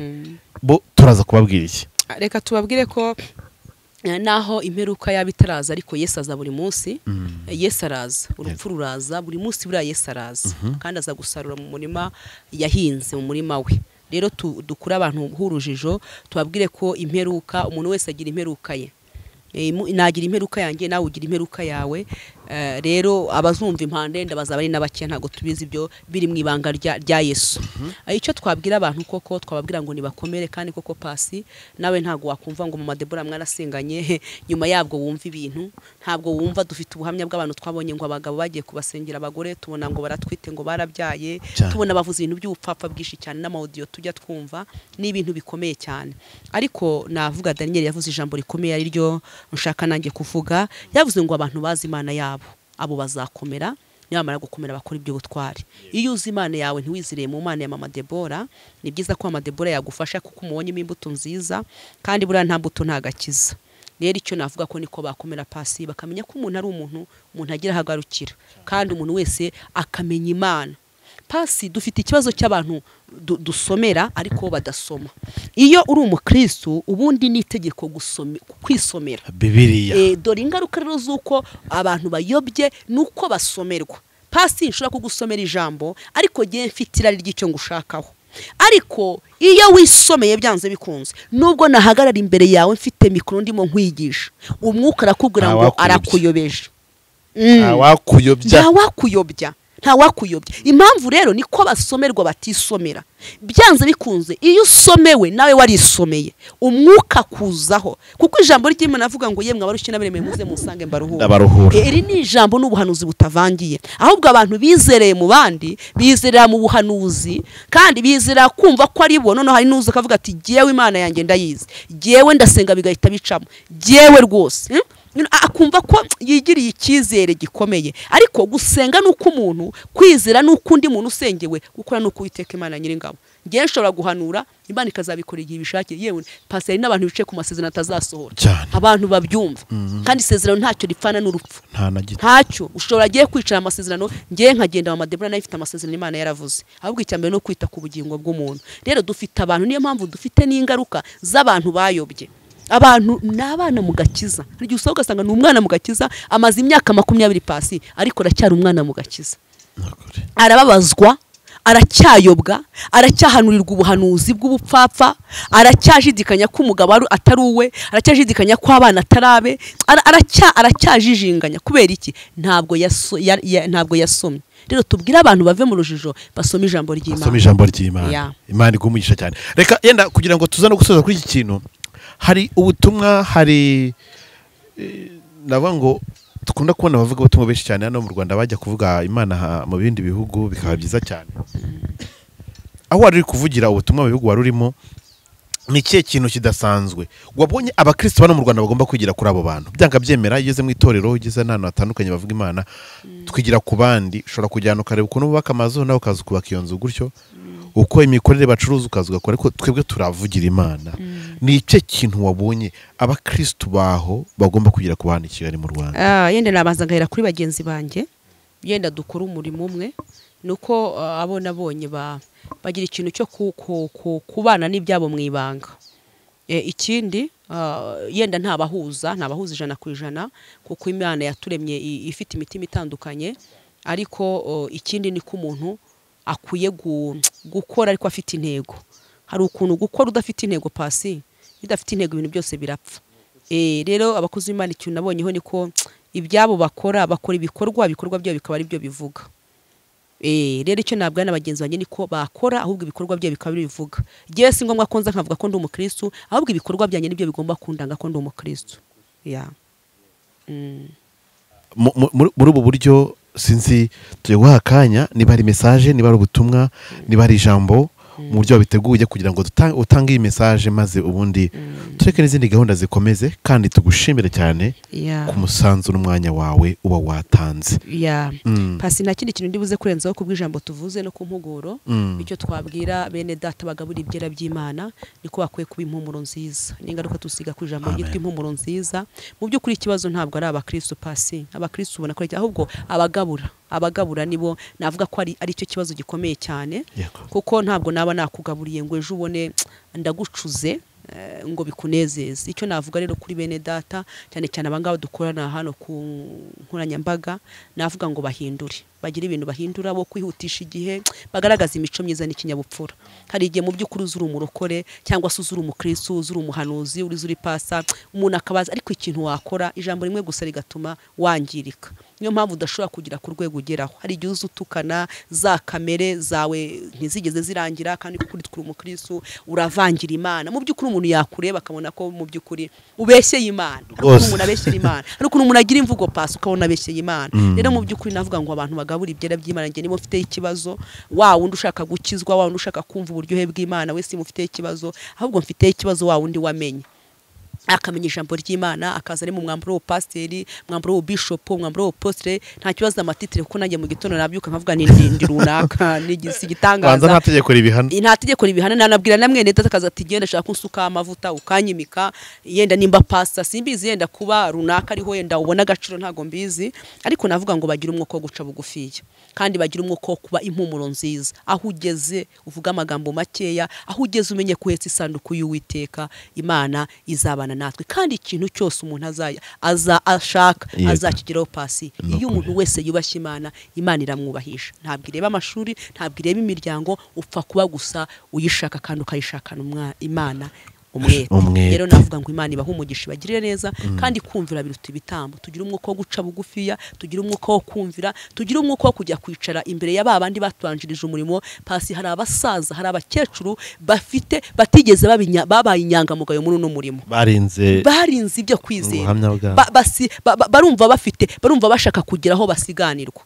bo turaza kubabwira iki? Reka tubabwire ko naho imperuka yabitaraza ariko Yesu aza buri munsi. Yesu araza, urupfu ruraza buri munsi, buriya Yesu araza kandi aza gusarura mu murima yahinze mu murima we. Rero dukura abantu h'urujijo tubabwire ko imperuka umuntu wese agira imperuka ye. Nagira imperuka yanjye nawe ugira imperuka yawe. Rero abazumva impande ndabazaba ari nabake ntago tubizi ibyo biri mu ibanga rya Yesu. Icyo twabwira abantu koko twababwira ngo nibakomere kandi koko Pasi nawe ntago wakumva ngo Mama Deborah mwarasenganye nyuma yabwo wumva ibintu, ntabwo wumva dufite ubuhamya bw'abantu twabonye ngo abagabo bagiye kubasengera abagore tubona ngo baratwite ngo barabyaye, tubona bavuze ibintu by'ubupfapfa bwinshi cyane n'amaudio tujya twumva ni ibintu bikomeye cyane. Ariko navuga Daniel yavuze ijambo rikomeye ari ryo nshaka nanjye kuvuga. Yavuze ngo abantu bazi Imana yabo abo bazakomera, nyamara gukomera bakora ibyo butwari. Iyo uzi Imana yawe ntiwizireye mu Mana ya Mama Deborah, ni byiza ko Mama Deborah yagufasha kuko umubonyemo imbuto nziza kandi buriya nta mbuto nta gakiza. Rero icyo navuga ko niko bakomera Pasi bakamenya ko umuntu ari umuntu agira hagarukira kandi umuntu wese akamenya Imana. Pasi dufite ikibazo cy'abantu dusomera ariko badasoma. Iyo uri umukristo ubundi ni itegeko kwisomera Bibiliya. Dore ingaruka rero z'uko abantu bayobye nuko basomerwa. Pasi nshobora kugusomera ijambo ariko giye mfite irari ry'icyo ngushakaho. Ariko iyo wisomeye byanze bikunze nubwo nahagarara imbere yawe mfite mikoro ndimo nkwigisha umwuka arakubwira ngo arakuyobeje. Ntawakuyobya. Impamvu rero niko basomerwa batisomera. Byanze bikunze iyo usomewe nawe warisomeye umwuka kuzaho kuko ijambo ry'Imana avuga ngo yemwe abarushye n'abaremeye muze musange mbaruhura. Iri ni ijambo n'ubuhanuzi butavangiye, ahubwo abantu bizereye mu bandi bizerera mu buhanuzi kandi bizera kumva ko ari bo. None hari nuza akavuga ati giyewe Imana yanjye ndayizi, giyewe ndasenga bigahita bicamo, giyewe rwose akumva ko yigiriye icyizere gikomeye. Ariko gusenga nuko umuntu, kwizera nuko undi muntu usengewe, gukora nuko Uwiteka Imana Nyiringabo. Ngiye nshobora guhanura Imana ikazabikora igihe bishakiye. Yewe Pastor n'abantu bice ku masezerano atazasohora, abantu babyumva kandi isezerano ntacyo ripfana n'urupfu, ntacyo. Ushobora giye kwicara amasezerano, ngiye nkagenda Mama Deborah nayo ifite amasezerano Imana yaravuze, ahubwo icyambere no kwita ku bugingo bw'umuntu. Rero dufite abantu, niyo mpamvu dufite n'ingaruka z'abantu bayobye. Abantu nabana mu gakiza, igihe usaba ugasanga ni umwana mu gakiza amaze imyaka 20 Pasi ariko aracyari umwana mu gakiza. Arababazwa aracyayobwa, aracyahanurirwa ubuhanuzi bw'ubupfapfa, aracyajidikanya ko umugabo atari uwe, aracyajidikanya ko abana atarabe, aracyajijinganya. Kubera iki? Ntabwo yasomye. Rero tubwire abantu bave mu rujijo basome ijambo ry'Imana. Basome ijambo ry'Imana. Imana igumugisha cyane. Reka yenda kugira ngo tuzane gusoza kuri iki kintu, hari ubutumwa, hari navuga ngo dukunda kubona abavuga ubutumwa benshi cyane hano mu Rwanda bajya kuvuga Imana mu bindi bihugu bikaba byiza cyane. Aho wari kuvugira ubutumwa mu bihugu wari urimo, ni ikihe kintu kidasanzwe wabonye abakristo bano mu Rwanda bagomba kwigira kuri abo bantu? Byanga byemera igeze mu itorero, ugeze n'ahantu hatandukanye bavuga Imana, twigira ku bandi. Ushobora kujyana ukareba ukuntu bubaka amazu nawe ukaza kubaka iyo nzu gutyo, uko imikorere bacuruza ukaza ugakora, ariko twebwe turavugira Imana. Ni ikihe kintu wabonye abakristo baho bagomba kugira ku bandi Kigali mu Rwanda? Yenda nabanza ngahera kuri bagenzi banjye, yenda dukora umurimo umwe, nuko abo nabonye bagira ikintu cyo kubana n'ibyabo mu ibanga. Ikindi yenda ntabahuza 100% kuko Imana yaturemye ifite imitima itandukanye, ariko ikindi ni ko umuntu akwiye gukora ariko afite intego. Hari ukuntu gukora udafite intego pasi, bidafite intego ibintu byose birapfa. Rero abakozi b'Imana ikintu nabonyeho niko ibyabo bakora ibikorwa byabo bikaba ari byo bivuga. Rero icyo nabwira n'abagenzi banjye niko bakora, ahubwo ibikorwa byabo bikaba bivuga. Giye si ngombwa ko nza nkavuga ko ndi umukristo, ahubwo ibikorwa byanjye nibyo bigomba kundanga ko ndi umukristo. Muri ubu buryo sinzi tujye guha akanya, niba ari message, niba ari ubutumwa, niba ari ijambo, mu buryo biteguye kugira ngo utange iyi message, maze ubundi tureke n'izindi gahunda zikomeze, kandi tugushimire cyane ku musanzu n'umwanya wawe uba watanze. Pasi nta kindi kintu ndibuze kurenzaho kubw'ijambo tuvuze no ku mpuguro. Icyo twabwira bene data bagabura ibyera by'Imana niko bakwiye kuba impumuro nziza. N'ingaruka tusiga ku ijambo ryitwa impumuro nziza. Mu by'ukuri ikibazo ntabwo ari abakristo pasi, abakristo ubona ko ahubwo abagabura nibo navuga ko ari cyo kibazo gikomeye cyane, kuko ntabwo naba nakugaburiye ngo ejo ubone ndagucuze ngo bikunezeze. Icyo navuga rero kuri bene data, cyane cyane abangaba dukorana hano ku nkoranyambaga, navuga ngo bahindure, bagira ibintu bahindura, bo kwihutisha igihe, bagaragaza imico myiza n'ikinyabupfura. Hari igihe mu by'ukuri uzura umurokore cyangwa se uzura umukristo, uzura umuhanuzi, uri pasa, umuntu akabaza, ariko ikintu wakora ijambo rimwe gusa rigatuma wangirika. Niyo mpamvu udashobora kugira ku rwego ugeraho. Hari igihe uzutukana, za kamere zawe ntizigeze zirangira, kandi kuri turi umukristo uravangira Imana. Mu by'ukuri umuntu yakureba akabona ko mu by'ukuri ubeshyeye Imana. Umuntu abeshyera Imana, ariko umuntu agira imvugo pasi ukabona abeshyeye Imana. Rero mu by'ukuri navuga ngo abantu bagabura ibyera by'Imana, nge niba ufite ikibazo, wa wundi ushaka gukizwa, wa wundi ushaka kumva uburyohe bw'Imana, wese mufite ikibazo, ahubwo mfite ikibazo wa wundi wamenye akamenya ijambo ry'Imana, akaza ari mu mwambaro w'upasiteri, mwambaro w'ubishop, mwambaro w'upostre, nta kibazo amatitire, kuko nanjye mu gitondo nabyuka nkavuga ndi runaka n'igisi gitangaza. Nta tegeko ribihana. Nta tegeko ribihana. Nanabwira na mwene data akaza ati genda shaka kunsuka amavuta ukanyimika, yenda nimba pasta simbizi, yenda kuba runaka ariho yenda ubona agaciro ntago mbizi, ariko navuga ngo bagira umwuko wo guca bugufiya, kandi bagira umwuko wo kuba impumuro nziza. Aho ugeze uvuga amagambo makeya, aho ugeze umenye kuhetsa isanduku y'Uwiteka, Imana izabana natwe, kandi ikintu cyose umuntu ashaka azakigeraho pasi. Iyo umuntu wese yubashye Imana, Imana iramwubahisha. Ntabwo ireba amashuri, ntabwo ireba imiryango, upfa kuba gusa uyishaka kandi ukayishakana Imana umwete. Rero navuga ngo Imana ibaha umugisha, bagirire neza, kandi kumvira biruta ibitambo. Tugira umwuka wo guca bugufiya, tugira umwuka wo kumvira, tugira umwuka wo kujya kwicara imbere y'abandi batubanjirije umurimo. Pasi hari abasaza, hari abakecuru batigeze babaye inyangamugayo muri uno murimo, barinze ibyo kwizera, barumva bashaka kugira aho basiganirwa.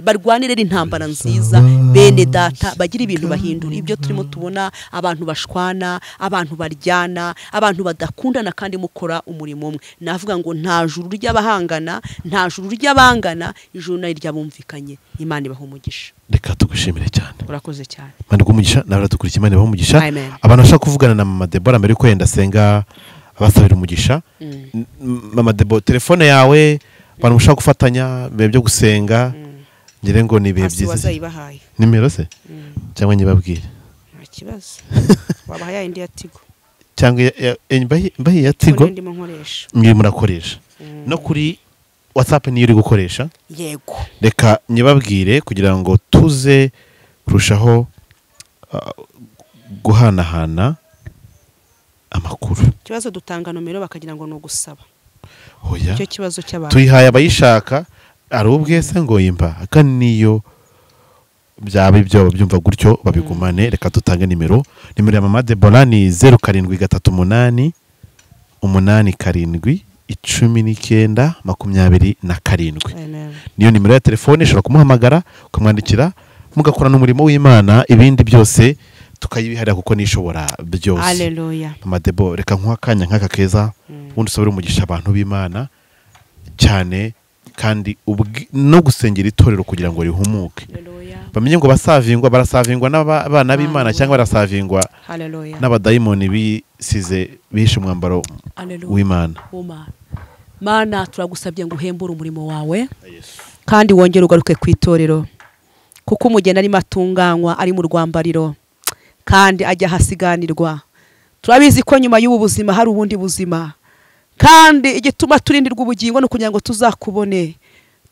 Barwanire intambara nziza. Bene data bagira ibintu bahindura. Ibyo turimo tubona, abantu bashwana, abantu baryana, abantu badakundana, kandi mukora umurimo umwe. Navuga ngo nta juru ry'abahangana, nta juru ry'abangana, ijuru nayo ryabumvikanye. Imana ibaha umugisha. Reka tugushimire cyane. Urakoze cyane. Imana igumugisha, nawe dukurikira. Imana ibaha umugisha. Abantu bashaka kuvugana na Mama Deborah mbere ko yenda asenga abasabira umugisha, Mama Deborah, telefone yawe, abantu mushaka gufatanya bibe byo gusenga, ngire ngo ni bihe byiza. Nimero se cyangwa nyibabwire? Nta kibazo. Wabahaye indi ya Tigo cyangwa mbaye ya Tigo ngiye murakoresha no kuri WhatsApp niyo uri gukoresha? Yego. Reka nyibabwire kugira ngo tuze kurushaho guhanahana amakuru. Ikibazo dutanga nomero bakagira ngo ni ugusaba. Oya, Icyo kibazo cy'abantu tuyihaye abayishaka ari ubwese ngo yimba kandi niyo byaba ibyo babyumva gutyo babigumane. Reka dutange nimero ya mama Deborah ni 0738 87 1927. Niyo nimero ya telefone, ushobora kumuhamagara ukamwandikira mugakora n'umurimo w'Imana, ibindi byose tukayibiharira kuko nishobora byose. Haleluya. Mama Deborah, reka nkuha akanya nk'aka keza ubundi usabire umugisha abantu b'Imana cyane kandi no gusengera itorero kugira ngo rihumuke. Bamenye ngo barasavingwa n'abana b'Imana cyangwa barasavingwa n'abadayimoni bisize bihishe umwambaro w'Imana. Mana, turagusabye ngo uhembure umurimo wawe kandi wongere ugaruke ku itorero, kuko umugeni arimo atunganywa ari mu rwambariro kandi ajya hasiganirwa. Turabizi ko nyuma y'ubu buzima hari ubundi buzima, kandi igituma turindirwa ubugingo no kugira ngo tuzakubone.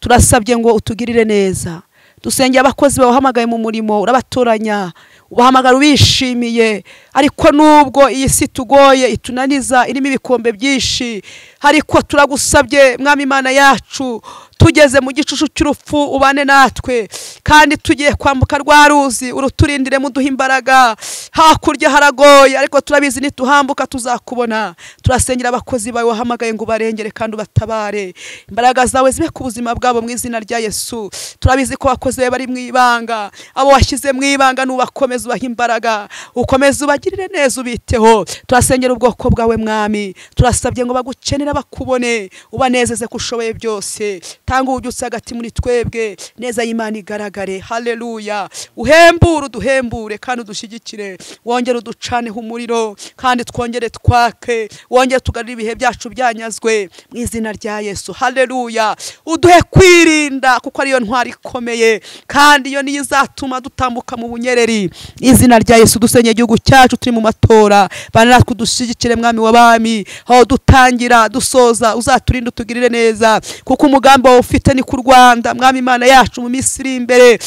Turasabye ngo utugirire neza. Dusengera abakozi bahamagaye mu murimo, urabatoranya, ubahamagara ubishimiye. Ariko nubwo iyi si tugoye itunaniza, irimo ibikombe byinshi, ariko turagusabye Mwami Imana yacu, tugeze mu gicucu cy'urupfu ubane natwe, kandi tugiye kwambuka rwa ruzi uruturindire muduha imbaraga. Hakurya haragoye ariko turabizi nituhambuka tuzakubona. Turasengera abakozi bawe wahamagaye ngo barengere kandi ubatabare. Imbaraga zawe zibe ku buzima bwabo mu izina rya Yesu. Turabizi ko abakozi bawe bari mu ibanga, abo washyize mu ibanga nubakomeza ubaha imbaraga, ukomeza ubagirire neza ubiteho. Turasengera ubwoko bwawe Mwami, turasabye ngo bagukenera bakubone, ubanezeze ko ushoboye byose. Tanga ububyutse hagati muri twebwe, neza y'Imana igaragare. Haleluya. Uhembure, uduhembure kandi udushyigikire, wongere uducaneho umuriro kandi twongere twake, wongere tugarure ibihe byacu byanyazwe mu izina rya Yesu. Haleluya. Uduhe kwirinda kuko ariyo ntwari ikomeye, kandi iyo niyo izatuma dutambuka mu bunyereri. Izina rya Yesu dusenye igihugu cyacu turi mu matora, bana natwe udushyigikire Mwami w'abami, aho dutangira dusoza uzaturinde utugirire neza, kuko umugambi wawe ufite ni ku Rwanda Mwami Imana yacu mu minsi iri imbere.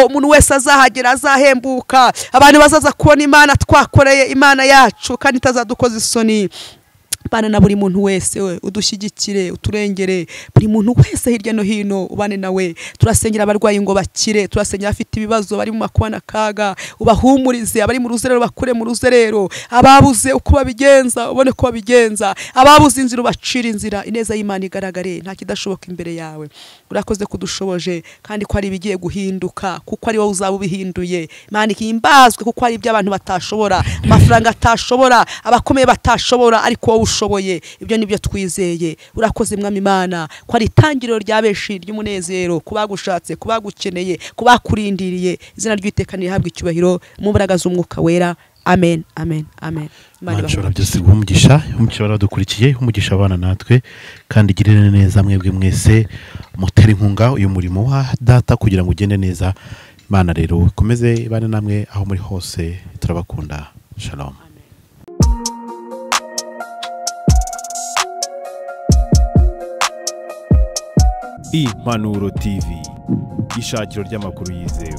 Umuntu wese azahagera azahembuka, abantu bazaza kubona Imana twakoreye Imana yacu kandi itazadukoza isoni. Bana na buri muntu wese udushyigikire, uturengere buri muntu wese hirya no hino, ubane nawe. Turasengera abarwayi ngo bakire, turasengera afite ibibazo bari mu makwana kaga, ubahumurize. Abari mu ruzerero bakure mu ruzerero, ababuze uko babigenza ubone ko babigenza, ababuze inzira ubacira inzira. Ineza y'Imana igaragare, nta kidashoboka imbere yawe. Urakoze kudushoboje kandi ko ari bigiye guhinduka, kuko ari wowe uzaba ubihinduye. Imana ihimbazwe kuko ari ibyo abantu batashobora, amafaranga atashobora, abakomeye batashobora, ariko wowe ushoboye. Ibyo nibyo twizeye. Urakoze Mwami Imana ko ari itangiriro rya benshi ry'umunezero, kubagushatse, kubagukeneye, kubakurindiriye. Izina ry'Uwiteka nihabwe icyubahiro mu mbaraga z'Umwuka Wera. Amen, amen, amen. Manshora byose umugisha baradukurikiye, umugisha abana natwe, kandi girene neza mwebwe mwese mutera inkunga uyu murimo wa data kugira ngo ugende neza. Imana rero komeze bane namwe aho muri hose, turabakunda. Shalom. Impanuro TV, ishakiro ry'amakuru yizewe.